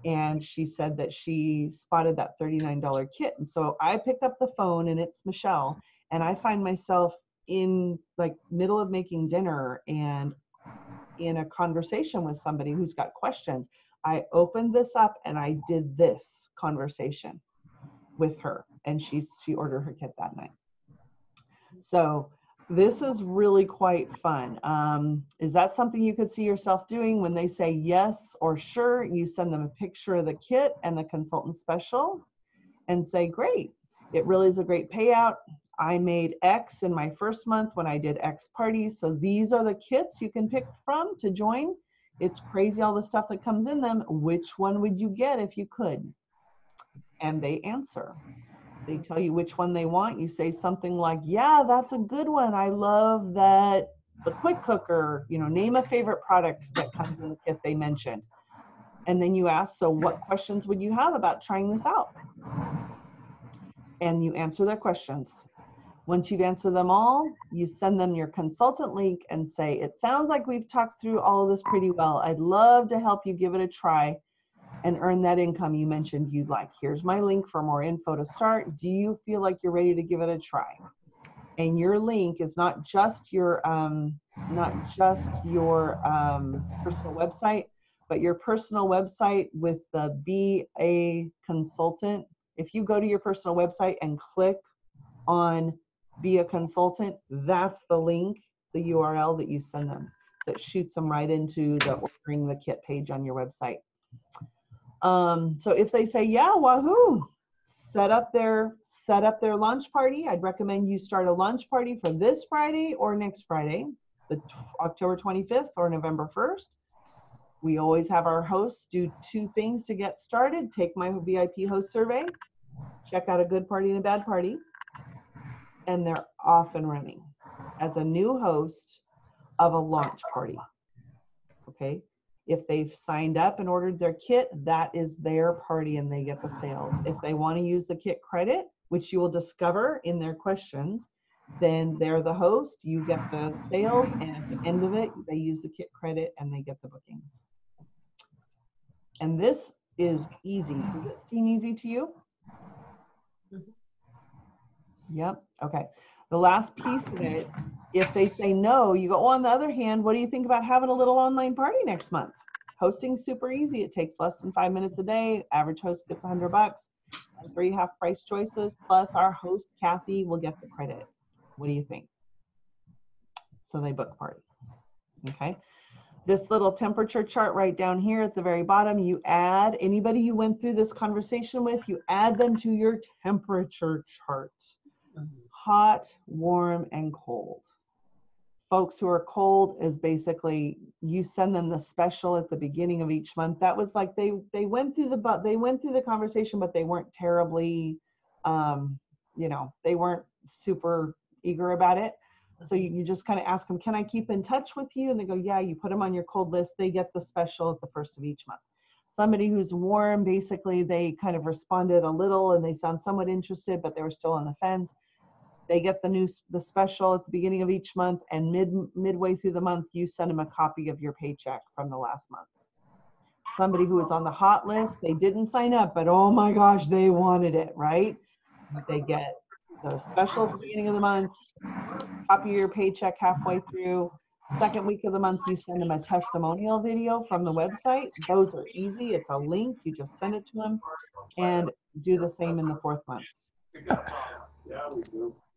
And she said that she spotted that $39 kit. And so I picked up the phone, and it's Michelle. And I find myself in like middle of making dinner and in a conversation with somebody who's got questions. I opened this up and I did this conversation with her, and she ordered her kit that night. So this is really quite fun. Is that something you could see yourself doing? When they say yes or sure, you send them a picture of the kit and the consultant special and say, great, it really is a great payout. I made X in my first month when I did X parties. So these are the kits you can pick from to join. It's crazy all the stuff that comes in them. Which one would you get if you could? And they answer. They tell you which one they want. You say something like, yeah, that's a good one. I love that, the quick cooker, name a favorite product that comes in the kit they mentioned. And then you ask, so what questions would you have about trying this out? And you answer their questions. Once you've answered them all, you send them your consultant link and say, it sounds like we've talked through all of this pretty well. I'd love to help you give it a try and earn that income you mentioned you'd like. Here's my link for more info to start. Do you feel like you're ready to give it a try? And your link is not just your personal website, but your personal website with the Be a Consultant. If you go to your personal website and click on Be a Consultant, that's the link, the URL that you send them. So it shoots them right into the ordering the kit page on your website. So if they say, yeah, wahoo, set up their launch party. I'd recommend you start a launch party for this Friday or next Friday, the October 25th or November 1st. We always have our hosts do 2 things to get started. Take my VIP host survey, check out a good party and a bad party, and they're off and running as a new host of a launch party. Okay. If they've signed up and ordered their kit, that is their party and they get the sales. If they want to use the kit credit, which you will discover in their questions, then they're the host, you get the sales, and at the end of it, they use the kit credit and they get the bookings. And this is easy. Does it seem easy to you? Yep. Okay. The last piece of it, if they say no, you go, oh, on the other hand, what do you think about having a little online party next month? Hosting's super easy. It takes less than 5 minutes a day. Average host gets $100 and 3 half price choices. Plus our host, Kathy, will get the credit. What do you think? So they book a party. Okay. This little temperature chart right down here at the very bottom, you add anybody you went through this conversation with, you add them to your temperature chart. Hot, warm, and cold. Folks who are cold is basically you send them the special at the beginning of each month. That was like they went through the conversation, but they weren't terribly, you know, they weren't super eager about it. So you just kind of ask them, can I keep in touch with you? And they go, yeah. You put them on your cold list. They get the special at the first of each month. Somebody who's warm, basically they kind of responded a little and they sound somewhat interested, but they were still on the fence. They get the special at the beginning of each month, and midway through the month, you send them a copy of your paycheck from the last month. Somebody who is on the hot list, they didn't sign up, but oh my gosh, they wanted it, right? They get the special at the beginning of the month, copy of your paycheck halfway through. Second week of the month, you send them a testimonial video from the website. Those are easy. It's a link. You just send it to them, and do the same in the fourth month.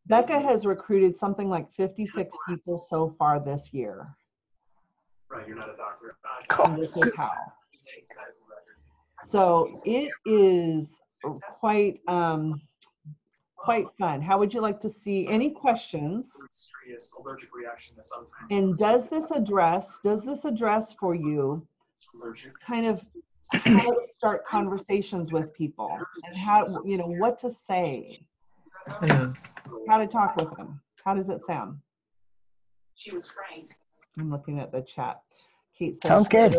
Becca has recruited something like 56 people so far this year. Right, you're not a doctor. And this is how. So it is quite quite fun. How would you like to see any questions? Allergic reaction to something. And does this address for you kind of how to start conversations with people and how, you know, what to say? Yeah. How to talk with them. How does it sound? She was frank. I'm looking at the chat. Kate says, Sounds good.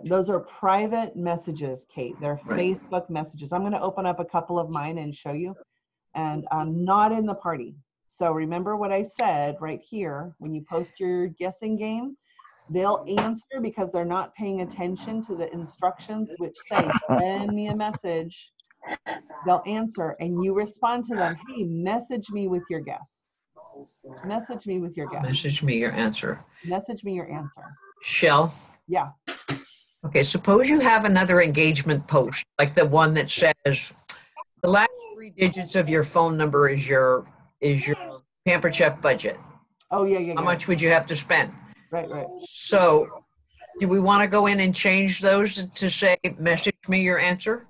Those are private messages, Kate. They're Right. Facebook messages. I'm going to open up a couple of mine and show you. And I'm not in the party. So remember what I said right here. When you post your guessing game, they'll answer because they're not paying attention to the instructions, which say, send me a message. They'll answer and you respond to them. Hey, message me with your guess. Message me with your guess. Message me your answer. Message me your answer. Shell. Yeah. Okay, suppose you have another engagement post, like the one that says the last 3 digits of your phone number is your Pampered Chef budget. Oh, yeah. How much would you have to spend? Right. So do we want to go in and change those to say, message me your answer?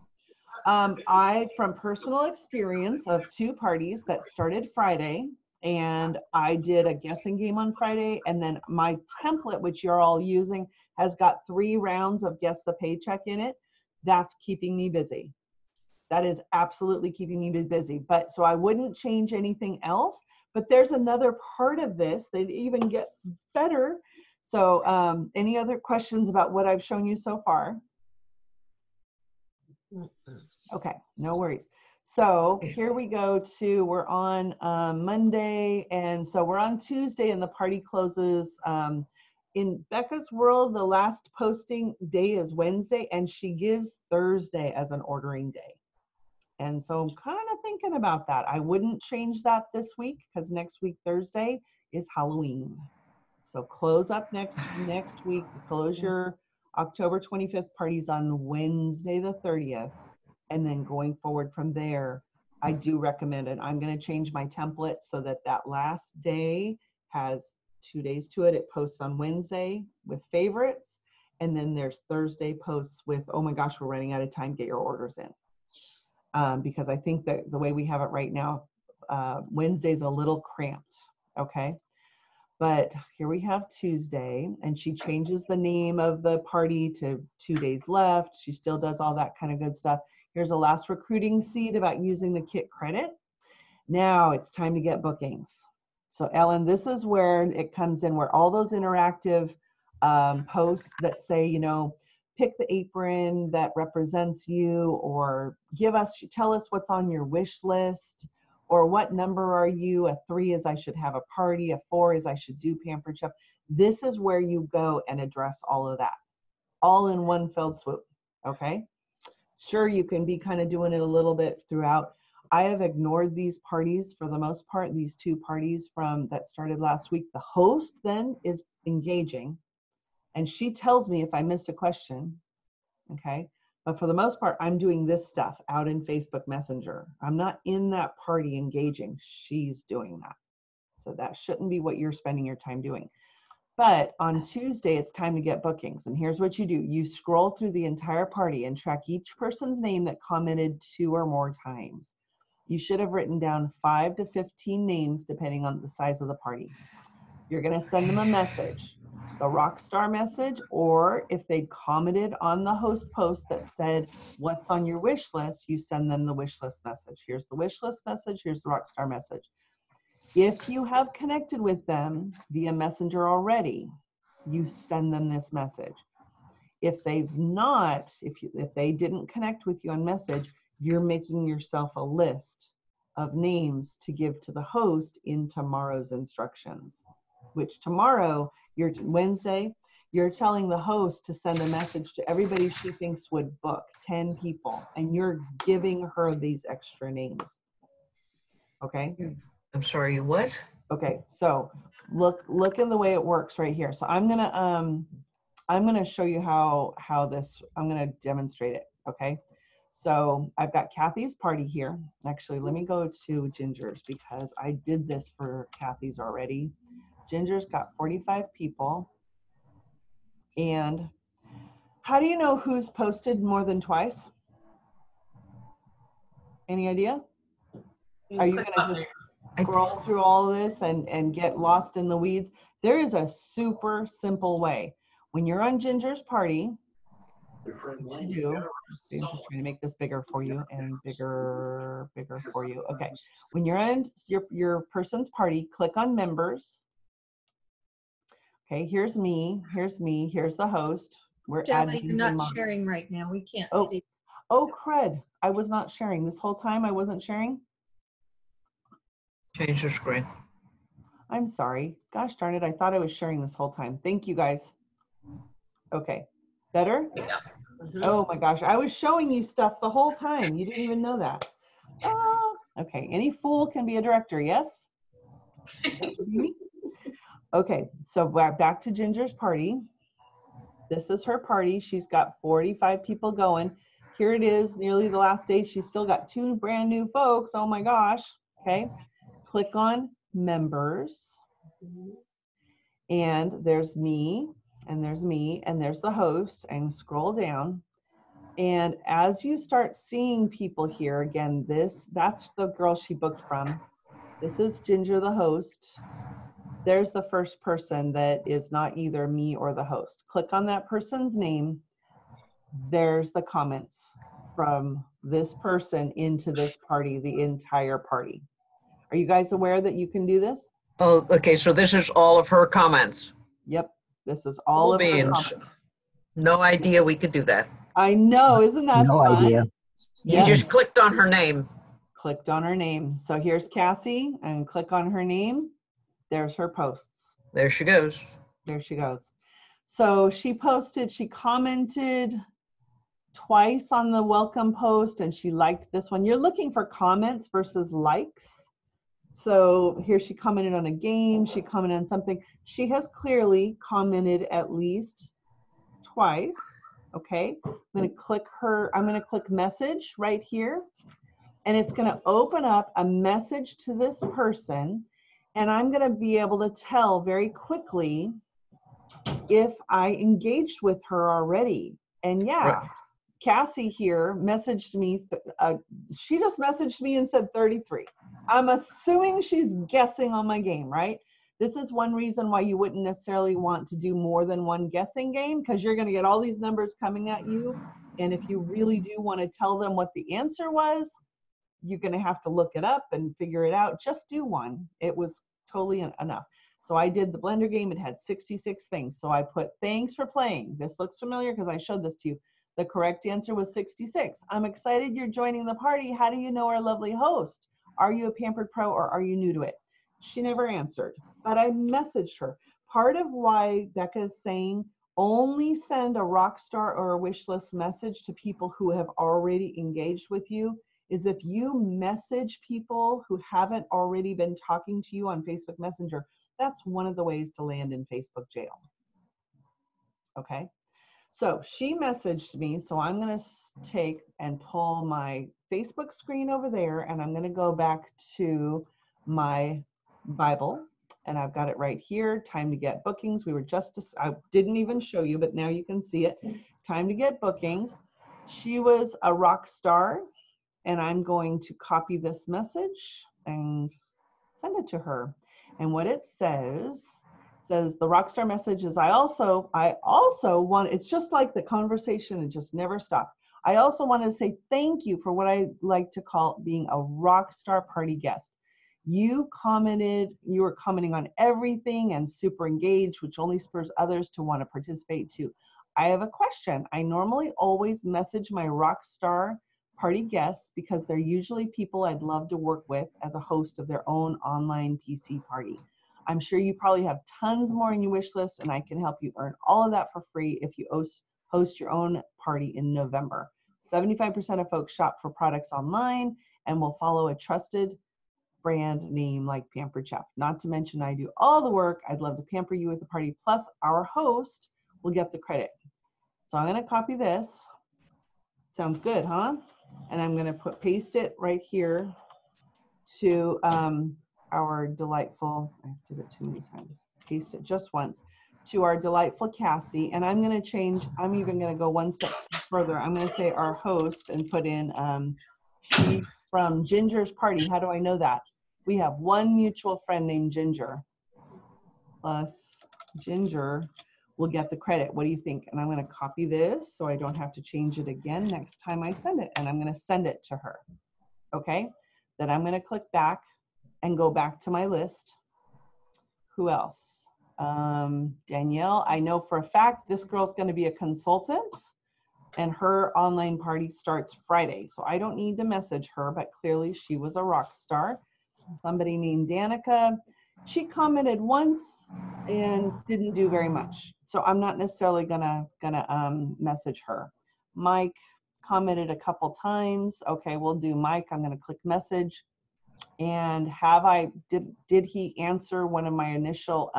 From personal experience of 2 parties that started Friday, and I did a guessing game on Friday, and then my template, which you're all using, has got 3 rounds of guess the paycheck in it. That's keeping me busy. That is absolutely keeping me busy. But so I wouldn't change anything else, but there's another part of this that even gets better. So any other questions about what I've shown you so far? Okay, no worries. So here we go to, we're on Monday, and so we're on Tuesday and the party closes. In Becca's world, the last posting day is Wednesday, and she gives Thursday as an ordering day. And so I'm kind of thinking about that. I wouldn't change that this week because next week, Thursday, is Halloween. So close up next week, close your October 25th parties on Wednesday the 30th. And then going forward from there, I do recommend it. I'm going to change my template so that that last day has 2 days to it. It posts on Wednesday with favorites. And then there's Thursday posts with, oh my gosh, we're running out of time, get your orders in. Because I think that the way we have it right now, Wednesday's a little cramped, okay? But here we have Tuesday, and she changes the name of the party to 2 days left. She still does all that kind of good stuff. Here's a last recruiting seed about using the kit credit. Now it's time to get bookings. So Ellen, this is where it comes in, where all those interactive posts that say, you know, pick the apron that represents you, or tell us what's on your wish list, or what number are you? A 3 is I should have a party. A 4 is I should do Pampered Chef. This is where you go and address all of that, all in one fell swoop, okay? Sure, you can be kind of doing it a little bit throughout. I have ignored these parties for the most part, these 2 parties that started last week. The host then is engaging, and she tells me if I missed a question, okay? But for the most part, I'm doing this stuff out in Facebook Messenger. I'm not in that party engaging. She's doing that. So that shouldn't be what you're spending your time doing. But on Tuesday, it's time to get bookings. And here's what you do. You scroll through the entire party and track each person's name that commented 2 or more times. You should have written down 5 to 15 names, depending on the size of the party. You're going to send them a message, the Rockstar message, or if they commented on the host post that said, what's on your wish list, you send them the wish list message. Here's the wish list message. Here's the Rockstar message. If you have connected with them via Messenger already, you send them this message. If they've not, if they didn't connect with you on message, you're making yourself a list of names to give to the host in tomorrow's instructions, which tomorrow, Wednesday, you're telling the host to send a message to everybody she thinks would book, 10 people, and you're giving her these extra names. Okay? I'm sorry, what? Okay, so look in the way it works right here. So I'm gonna show you how this, I'm gonna demonstrate it, okay? So I've got Kathy's party here. Actually, let me go to Ginger's because I did this for Kathy's already. Ginger's got 45 people. And how do you know who's posted more than twice? Any idea? Are you gonna just scroll through all of this and get lost in the weeds? There is a super simple way. When you're on Ginger's party, what you do, I'm just trying to make this bigger for you and bigger for you. Okay, when you're on your person's party, click on members. Okay, here's me, here's the host. We're Shelley, you're not admins. sharing right now. We can't see. Oh, crud. I was not sharing. This whole time I wasn't sharing? Change the screen. I'm sorry. Gosh darn it. I thought I was sharing this whole time. Thank you, guys. Okay. Better? Oh my gosh. I was showing you stuff the whole time. You didn't even know that. Oh, okay. Any fool can be a director, yes? Okay. So back to Ginger's party. This is her party. She's got 45 people going. Here it is, nearly the last day. She's still got 2 brand new folks. Oh my gosh. Okay. Click on members. And there's me, and there's me, and there's the host, and scroll down. And as you start seeing people here, again, that's the girl she booked from. This is Ginger, the host. There's the first person that is not either me or the host. Click on that person's name. There's the comments from this person into this party, the entire party. Are you guys aware that you can do this? Oh, okay. So this is all of her comments. Yep. This is all of her comments. No idea we could do that. I know. Isn't that No fun? idea. You just clicked on her name. Clicked on her name. So here's Cassie, and click on her name. There's her posts. There she goes. There she goes. So she commented twice on the welcome post, and she liked this one. You're looking for comments versus likes. So here she commented on a game. She commented on something. She has clearly commented at least twice. Okay. I'm going to click message right here. And it's going to open up a message to this person. And I'm going to be able to tell very quickly if I engaged with her already. And yeah, right. Cassie here messaged me. She just messaged me and said 33. I'm assuming she's guessing on my game, right? This is one reason why you wouldn't necessarily want to do more than one guessing game, because you're going to get all these numbers coming at you. And if you really do want to tell them what the answer was, you're going to have to look it up and figure it out. Just do one. It was totally enough. So I did the blender game. It had 66 things. So I put thanks for playing. This looks familiar because I showed this to you. The correct answer was 66. I'm excited you're joining the party. How do you know our lovely host? Are you a Pampered Pro or are you new to it? She never answered, but I messaged her. Part of why Becca is saying only send a Rockstar or a wish list message to people who have already engaged with you is if you message people who haven't already been talking to you on Facebook Messenger, that's one of the ways to land in Facebook jail. Okay. So she messaged me, so I'm going to take and pull my Facebook screen over there, and I'm going to go back to my Bible, and I've got it right here. Time to get bookings. We were just, I didn't even show you, but now you can see it. Time to get bookings. She was a rock star, and I'm going to copy this message and send it to her. And what it says the rockstar message is, I also want, it's just like the conversation, it just never stopped. I also want to say thank you for what I like to call being a rock star party guest. You were commenting on everything and super engaged, which only spurs others to want to participate too. I have a question. I normally always message my rock star party guests because they're usually people I'd love to work with as a host of their own online PC party. I'm sure you probably have tons more in your wish list, and I can help you earn all of that for free if you host your own party in November. 75% of folks shop for products online and will follow a trusted brand name like Pampered Chef. Not to mention I do all the work. I'd love to pamper you with the party, plus our host will get the credit. So I'm going to copy this. Sounds good, huh? And I'm going to paste it right here to our delightful, I did it too many times, paste it just once, to our delightful Cassie. And I'm going to change, I'm even going to go one step further. I'm going to say our host and put in, she's from Ginger's party. How do I know that? We have one mutual friend named Ginger, plus Ginger will get the credit. What do you think? And I'm going to copy this so I don't have to change it again next time I send it. And I'm going to send it to her. Okay. Then I'm going to click back and go back to my list. Who else? Danielle. I know for a fact this girl's going to be a consultant, and her online party starts Friday. So I don't need to message her, but clearly she was a rock star. Somebody named Danica. She commented once and didn't do very much. So I'm not necessarily gonna message her. Mike commented a couple times. Okay, we'll do Mike. I'm gonna click message. And did he answer one of my initial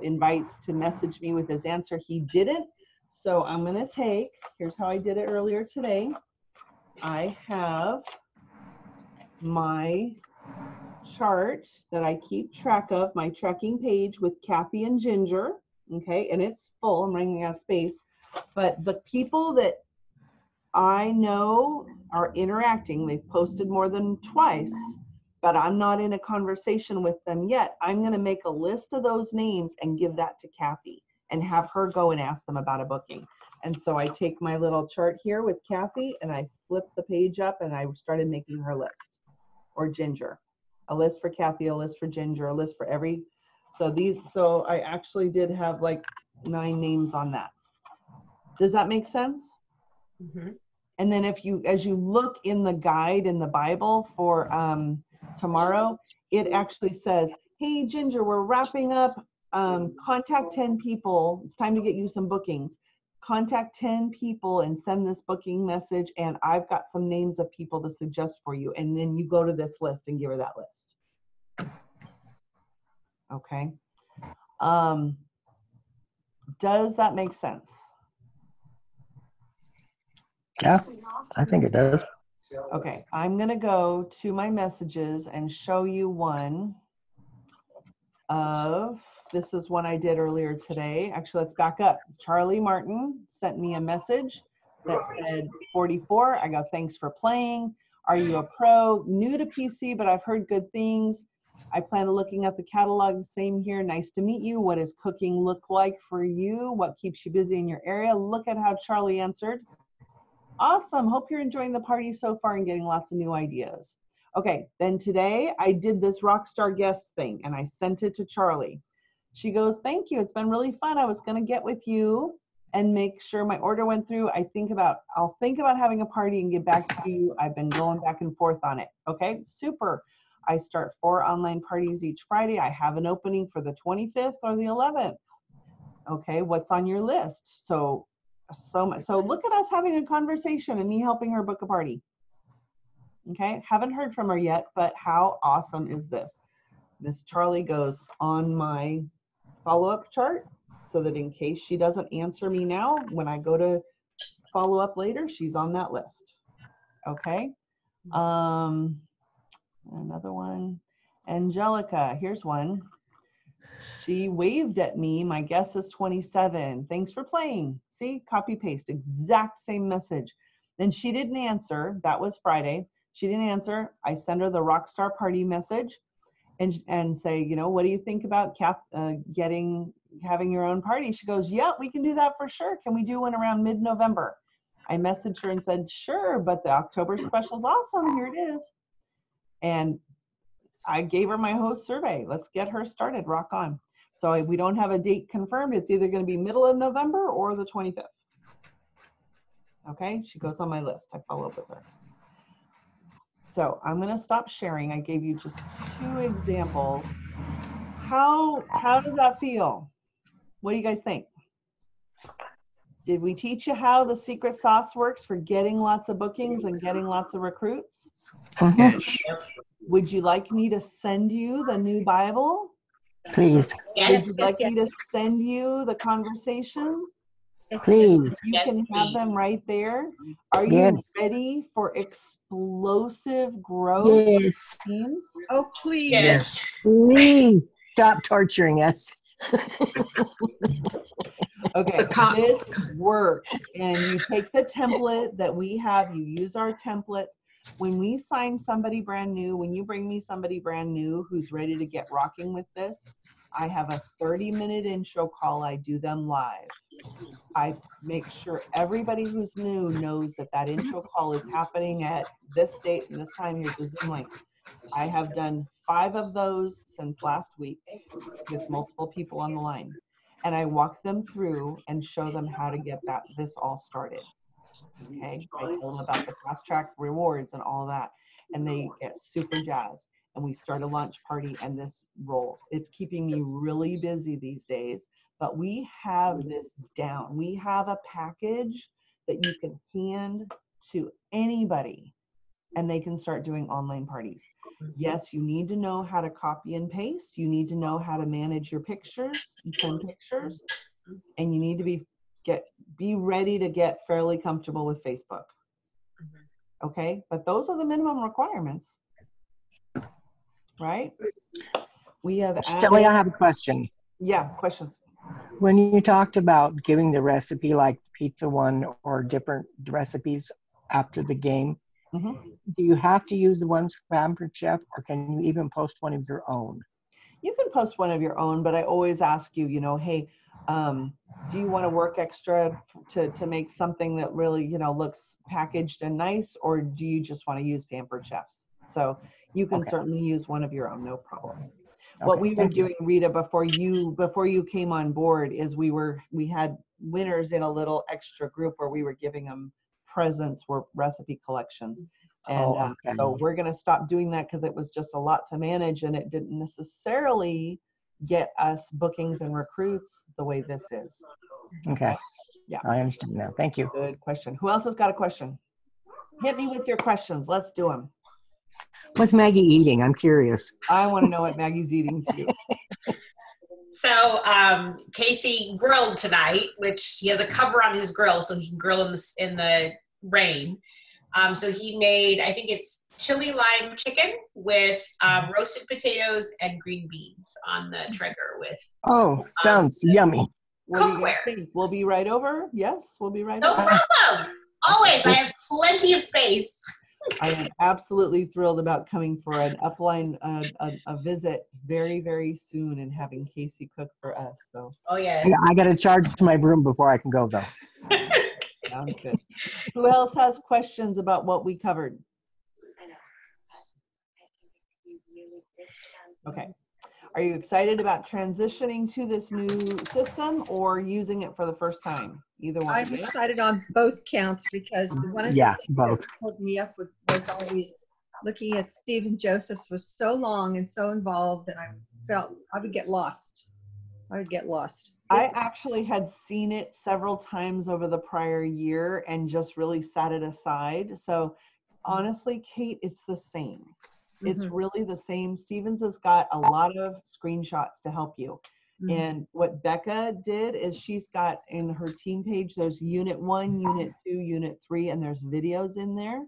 invites to message me with his answer? He didn't. So I'm gonna here's how I did it earlier today. I have my chart that I keep track of, my tracking page with Kathy and Ginger, okay, and it's full, I'm running out of space, but the people that I know are interacting, they've posted more than twice, but I'm not in a conversation with them yet. I'm going to make a list of those names and give that to Kathy and have her go and ask them about a booking. And so I take my little chart here with Kathy and I flip the page up and I started making her list, or Ginger. A list for Kathy, a list for Ginger, a list for every. So I actually did have like 9 names on that. Does that make sense? Mm-hmm. And then as you look in the guide in the Bible for tomorrow, it actually says, hey, Ginger, we're wrapping up. Contact 10 people. It's time to get you some bookings. Contact 10 people and send this booking message. And I've got some names of people to suggest for you. And then you go to this list and give her that list. Okay. Does that make sense? Yeah, I think it does. Okay, I'm gonna go to my messages and show you one of, this is one I did earlier today. Actually, let's back up. Charlie Martin sent me a message that said 44. I go, thanks for playing. Are you a pro? New to PC, but I've heard good things. I plan on looking at the catalog. Same here. Nice to meet you. What does cooking look like for you? What keeps you busy in your area? Look at how Charlie answered. Awesome. Hope you're enjoying the party so far and getting lots of new ideas. Okay, then today I did this Rockstar Guest thing and I sent it to Charlie. She goes, thank you. It's been really fun. I was going to get with you and make sure my order went through. I'll think about having a party and get back to you. I've been going back and forth on it. Okay, super. I start 4 online parties each Friday. I have an opening for the 25th or the 11th. Okay, what's on your list? So look at us having a conversation and me helping her book a party. Okay, haven't heard from her yet, but how awesome is this? Miss Charlie goes on my follow-up chart so that in case she doesn't answer me now, when I go to follow up later, she's on that list. Okay. Another one. Angelica, here's one. She waved at me. My guess is 27. Thanks for playing. See, copy paste, exact same message. Then she didn't answer. That was Friday. She didn't answer. I send her the Rockstar Party message and say, you know, what do you think about having your own party? She goes, yeah, we can do that for sure. Can we do one around mid-November? I messaged her and said, sure, but the October special is awesome. Here it is. And I gave her my host survey. Let's get her started. Rock on. So we don't have a date confirmed. It's either going to be middle of November or the 25th. Okay, she goes on my list. I follow up with her. So I'm going to stop sharing. I gave you just 2 examples. How does that feel? What do you guys think? Did we teach you how the secret sauce works for getting lots of bookings and getting lots of recruits? Yes. Would you like me to send you the new Bible? Please, Yes. Would you like me to send you the conversations? please. You can have them right there. Are you Yes. ready for explosive growth? Yes. Teams? Oh, please. Yes. Please stop torturing us. Okay, this works. And you take the template that we have, you use our template. When we sign somebody brand new, when you bring me somebody brand new who's ready to get rocking with this, I have a 30-minute intro call. I do them live. I make sure everybody who's new knows that that intro call is happening at this date and this time. Here's the Zoom link. I have done 5 of those since last week with multiple people on the line. And I walk them through and show them how to get this all started. Okay, I tell them about the fast track rewards and all that, and they get super jazzed. And we start a launch party, and this rolls. It's keeping me really busy these days, but we have this down. We have a package that you can hand to anybody, and they can start doing online parties. Yes, you need to know how to copy and paste. You need to know how to manage your pictures, and send pictures, and you need to be ready to get fairly comfortable with Facebook. Okay, but those are the minimum requirements, right? We have Shelley, I have a question. Yeah, questions. When you talked about giving the recipe like the pizza one or different recipes after the game, Mm-hmm. do you have to use the ones from Pampered Chef, or can you even post one of your own? You can post one of your own, but I always ask you, you know, hey, do you want to work extra to make something that really, you know, looks packaged and nice, or do you just want to use Pampered Chefs? So you can certainly use one of your own, no problem. What we were doing, Rita, before you came on board is we had winners in a little extra group where we were giving them presents or recipe collections. And so we're going to stop doing that because it was just a lot to manage, and it didn't necessarily get us bookings and recruits the way this is. Okay. Yeah. I understand now. Thank you. Good question. Who else has got a question? Hit me with your questions. Let's do them. What's Maggie eating? I'm curious. I want to know what Maggie's eating too. So Casey grilled tonight, which he has a cover on his grill so he can grill in the rain. So he made, I think it's chili lime chicken with roasted potatoes and green beans on the Traeger with. Oh, sounds yummy. Cookware. We'll be right over. Yes, we'll be right No over. problem. Always. I have plenty of space. I am absolutely thrilled about coming for an upline a visit very, very soon and having Casey cook for us. So. Oh, yes. Yeah, I got to charge my room before I can go, though. Sounds good. Who else has questions about what we covered? Okay. Are you excited about transitioning to this new system or using it for the first time? Either one. I'm excited on both counts because one of the things both. that pulled me up was always looking at Steve and Joseph's was so long and so involved, and I felt I would get lost. I actually had seen it several times over the prior year and just really set it aside. So honestly, Kate, it's the same. It's really the same. Stevens has got a lot of screenshots to help you. And what Becca did is she's got in her team page, there's unit 1, unit 2, unit 3, and there's videos in there.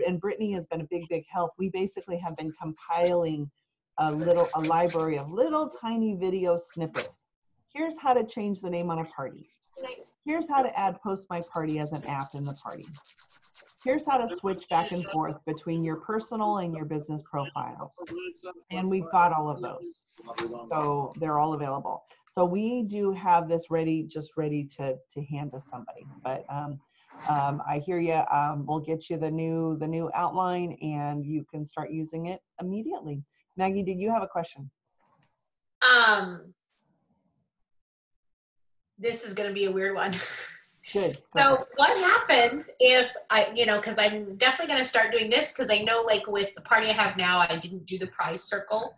And Brittany has been a big help. We basically have been compiling a library of little tiny video snippets. Here's how to change the name on a party. Here's how to add Post My Party as an app in the party. Here's how to switch back and forth between your personal and your business profiles. And we've got all of those. So they're all available. So we do have this ready to hand to somebody. But I hear you. We'll get you the new outline and you can start using it immediately. Maggie, did you have a question? This is going to be a weird one. Good. So what happens if because I'm definitely going to start doing this, because I know like with the party I have now, I didn't do the prize circle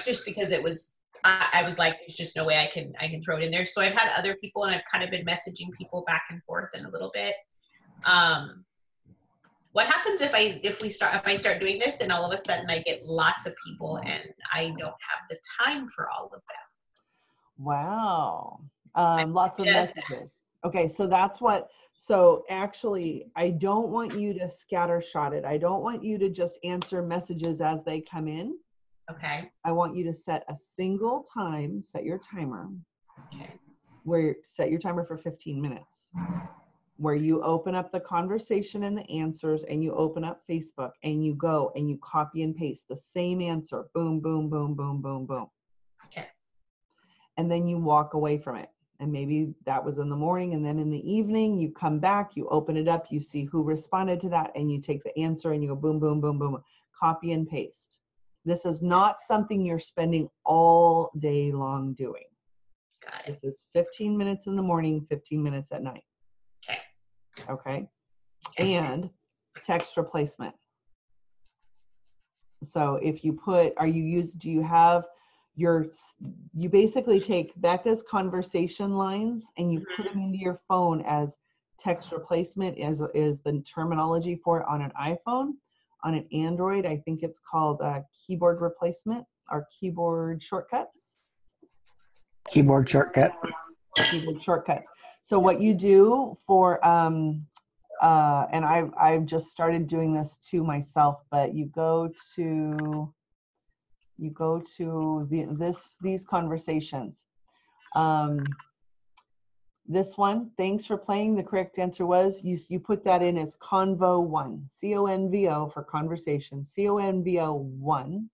just because it was, I was like, there's just no way I can throw it in there. So I've had other people and I've kind of been messaging people back and forth in a little bit. What happens if I start doing this and all of a sudden I get lots of people and I don't have the time for all of them? Wow. Lots of messages. Okay, so that's what, so actually, I don't want you to scattershot it. I don't want you to just answer messages as they come in. Okay. I want you to set a single time, set your timer. Okay. Set your timer for 15 minutes. Where you open up the conversation and the answers and you open up Facebook and you go and you copy and paste the same answer. Boom, boom, boom, boom, boom, boom. Okay. And then you walk away from it. And maybe that was in the morning, and then in the evening you come back, you open it up, you see who responded to that, and you take the answer and you go boom, boom, boom, boom, copy and paste. This is not something you're spending all day long doing. Got it. This is 15 minutes in the morning, 15 minutes at night. Okay. Okay. And text replacement. So if you put, do you have you basically take Becca's conversation lines and you put them into your phone as text replacement is the terminology for it on an iPhone. On an Android, I think it's called keyboard replacement or keyboard shortcuts. Keyboard shortcut. Keyboard shortcuts. So what you do for, and I've just started doing this to myself, but you go to these conversations. This one, thanks for playing. The correct answer was, you put that in as Convo1, C-O-N-V-O for conversation, C-O-N-V-O-1.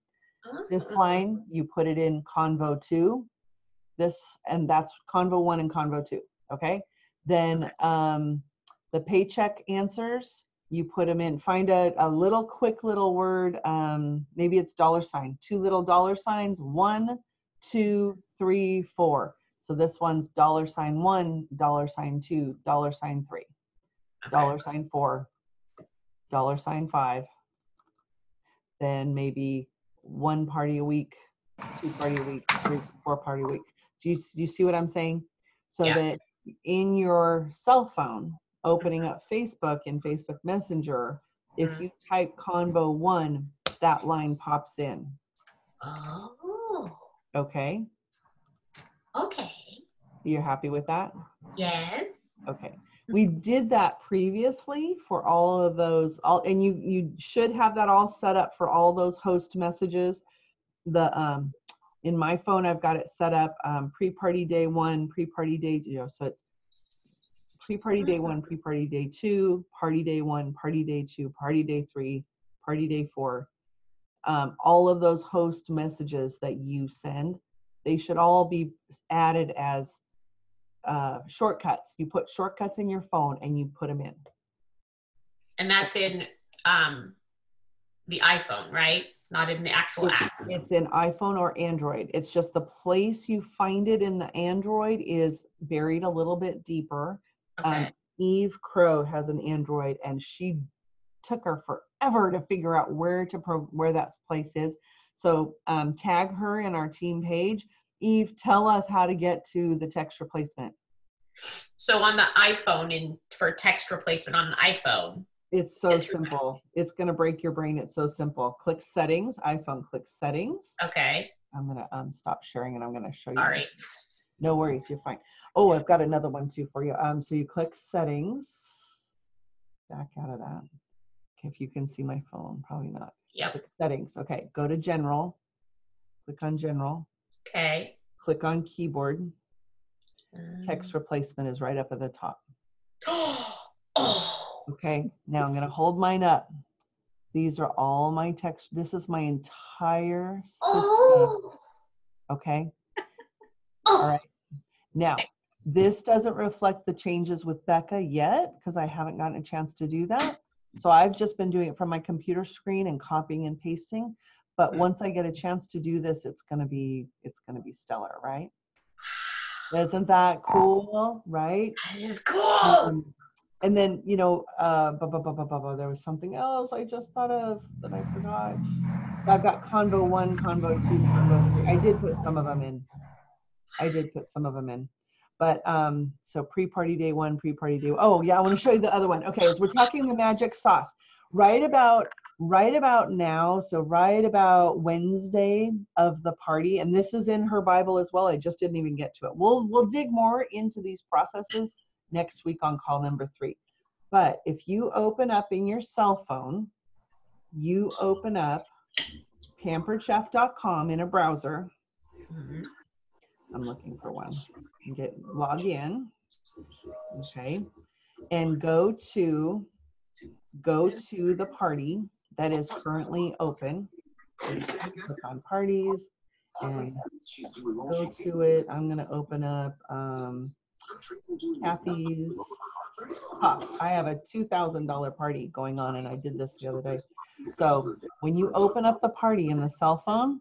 This line, you put it in Convo2. And that's Convo1 and Convo2, okay? Then the paycheck answers, you put them in, find a quick little word, maybe it's $, 2 little $, 1, 2, 3, 4. So this one's $1, $2, $3, Okay. $4, $5. Then maybe 1 party a week, 2 party a week, 3, 4 party a week. Do you see what I'm saying? So that in your cell phone, opening up Facebook and Facebook Messenger, if you type Convo1, that line pops in. Oh. Okay. Okay. You're happy with that? Yes. Okay. We did that previously for all of those, and you should have that all set up for all those host messages. In my phone, I've got it set up pre-party day 1, pre-party day, so it's pre-party day 1, pre-party day 2, party day 1, party day 2, party day 3, party day 4. All of those host messages that you send, they should all be added as shortcuts. You put shortcuts in your phone and you put them in. And that's in the iPhone, right? Not in the actual app. It's in iPhone or Android. It's just the place you find it in the Android is buried a little bit deeper. Okay. Eve Crow has an Android, and she took her forever to figure out where that place is. So tag her in our team page. Eve, tell us how to get to the text replacement. So on the iPhone, for text replacement on an iPhone. It's so simple. It's going to break your brain. It's so simple. Click settings, iPhone, click settings. Okay. I'm gonna stop sharing and I'm gonna show you. All right. No worries, you're fine. Oh, I've got another one too for you. So you click settings, back out of that. Okay, if you can see my phone, probably not. Yep. Click settings. Okay, go to general. Click on general. Okay. Click on keyboard. Text replacement is right up at the top. Oh. Okay, now I'm gonna hold mine up. These are all my text. This is my entire system. Oh. Okay. Oh. All right. Now, this doesn't reflect the changes with Becca yet because I haven't gotten a chance to do that. So I've just been doing it from my computer screen and copying and pasting. But once I get a chance to do this, it's gonna be stellar, right? Isn't that cool, right? That is cool. And then, you know, there was something else I just thought of that I forgot. I've got Convo 1, Convo 2, Convo 3. I did put some of them in. But so pre-party day 1, pre-party day. Oh yeah, I want to show you the other one. Okay, as we're talking the magic sauce, right about now, so right about Wednesday of the party, and this is in her Bible as well. I just didn't even get to it. We'll dig more into these processes next week on call number 3. But if you open up in your cell phone, you open up pamperedchef.com in a browser. I'm looking for one. Log in. Okay. And go to the party that is currently open. Click on parties and go to it. I'm going to open up Kathy's Pop. I have a $2,000 party going on, and I did this the other day. So when you open up the party in the cell phone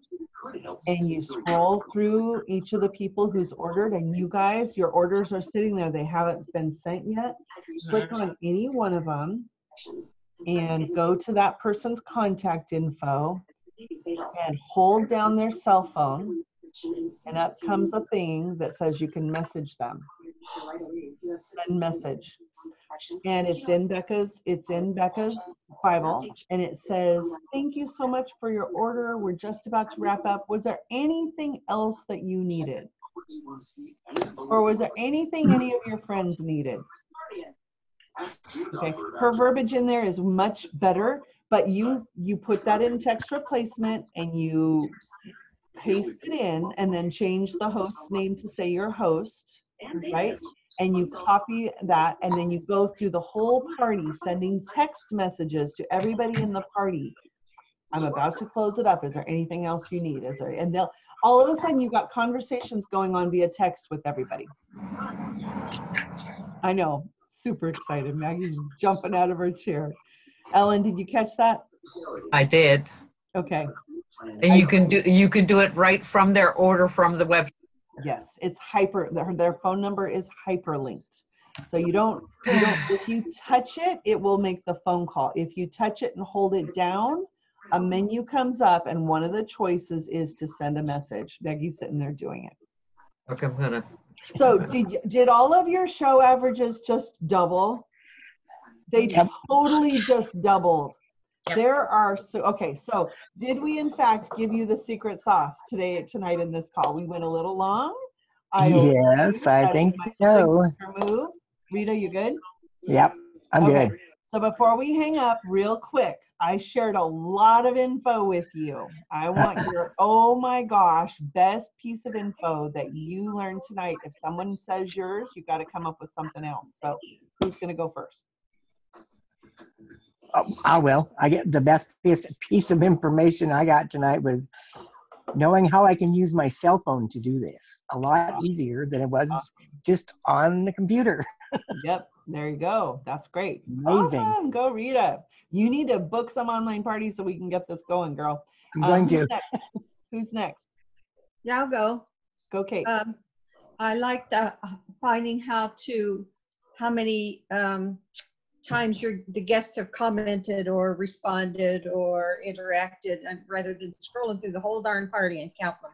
and you scroll through each of the people who's ordered, and you guys, your orders are sitting there, they haven't been sent yet, click on any one of them and go to that person's contact info and hold down their cell phone, and up comes a thing that says you can message them. Send message. And it's in Becca's Bible, and it says, "Thank you so much for your order. We're just about to wrap up. Was there anything else that you needed? Or was there anything any of your friends needed?" Okay, her verbiage in there is much better, but you put that in text replacement and you paste it in and then change the host's name to say your host, right? And you copy that, and then you go through the whole party sending text messages to everybody in the party. I'm about to close it up. Is there anything else you need? Is there? And they'll all of a sudden you've got conversations going on via text with everybody. I know, super excited. Maggie's jumping out of her chair. Ellen, did you catch that? I did. Okay. And you can do it right from their order from the website. Yes, it's their phone number is hyperlinked. So you don't, if you touch it, it will make the phone call. If you touch it and hold it down, a menu comes up and one of the choices is to send a message. Maggie's sitting there doing it. Okay, I'm gonna. So did all of your show averages just double? They totally just doubled. Yep. There are so did we in fact give you the secret sauce tonight in this call? We went a little long. Yes, I think so. Move. Rita, you good? Yep, I'm okay. good. So before we hang up, real quick, I shared a lot of info with you. I want your, oh my gosh, best piece of info that you learned tonight. If someone says yours, you got to come up with something else. So who's going to go first? Oh, I will. I get the best piece of information I got tonight was knowing how I can use my cell phone to do this. A lot easier than it was just on the computer. Yep, there you go. That's great. Amazing. Awesome. Go Rita. You need to book some online parties so we can get this going, girl. I'm going to. Who's next? Yeah, I'll go. Go, Kate. I like finding how many times the guests have commented or responded or interacted, and rather than scrolling through the whole darn party and count them.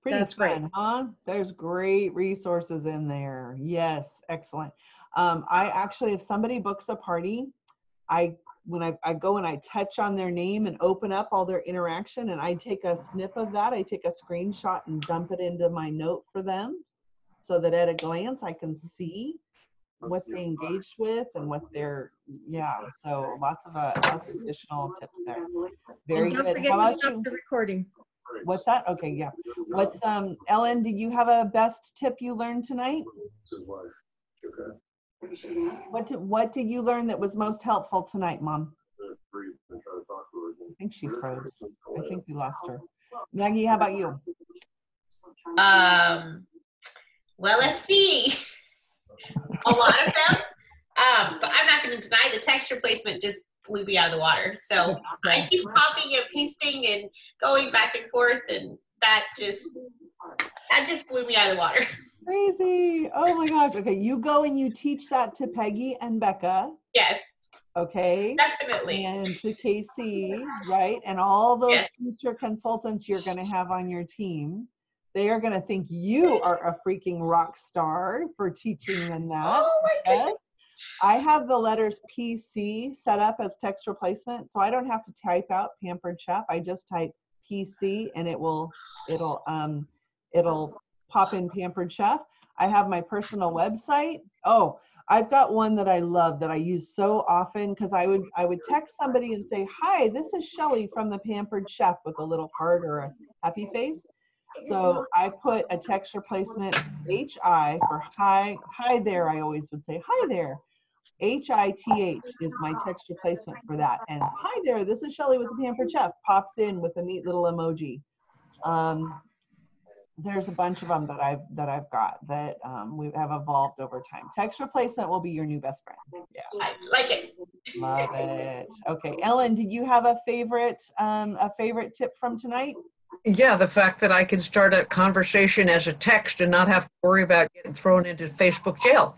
That's fun, great. Huh? There's great resources in there. Yes, excellent. I actually, if somebody books a party, I when I go and I touch on their name and open up all their interaction, and I take a snip of that, I take a screenshot and dump it into my note for them so that at a glance I can see what they engaged with and what they're, yeah, so lots of additional tips there. Very And don't good. forget How to about stop you? the recording. What's that? Okay, yeah. What's Ellen, did you have a best tip you learned tonight? What did you learn that was most helpful tonight, Mom? I think she froze. I think we lost her. Maggie, how about you? Well, let's see. A lot of them. But I'm not going to deny the text replacement just blew me out of the water. So I keep copying and pasting and going back and forth, and that just blew me out of the water. Crazy. Oh my gosh. Okay, you go and you teach that to Peggy and Becca. Yes. Okay. Definitely. And to Casey, right? And all those Yes. future consultants you're going to have on your team. They are going to think you are a freaking rock star for teaching them that. Oh my goodness. I have the letters PC set up as text replacement, so I don't have to type out Pampered Chef. I just type PC and it'll pop in Pampered Chef. I have my personal website. Oh, I've got one that I love that I use so often because I would text somebody and say, "Hi, this is Shelly from the Pampered Chef," with a little heart or a happy face. So I put a text replacement HI for hi there. I always would say hi there. HITH is my text replacement for that. And hi there, this is Shelly with the Pampered Chef. Pops in with a neat little emoji. There's a bunch of them that I've got that we have evolved over time. Text replacement will be your new best friend. Yeah, I like it. love it. Okay, Ellen, did you have a favorite tip from tonight? Yeah, the fact that I can start a conversation as a text and not have to worry about getting thrown into Facebook jail.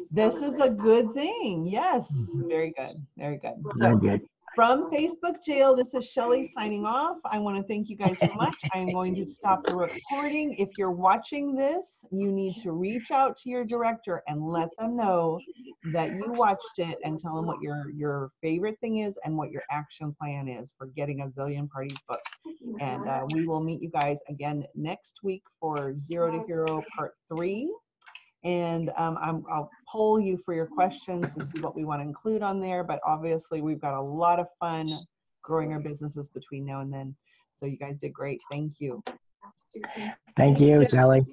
This is a good thing. Yes, very good, very good. Very So good. from Facebook jail, this is Shelly signing off. I want to thank you guys so much. I am going to stop the recording. If you're watching this, you need to reach out to your director and let them know that you watched it and tell them what your favorite thing is and what your action plan is for getting a zillion parties booked. And we will meet you guys again next week for Zero to Hero Part 3. And I'll poll you for your questions and see what we want to include on there. But obviously, we've got a lot of fun growing our businesses between now and then. So you guys did great. Thank you. Thank you, Shelly.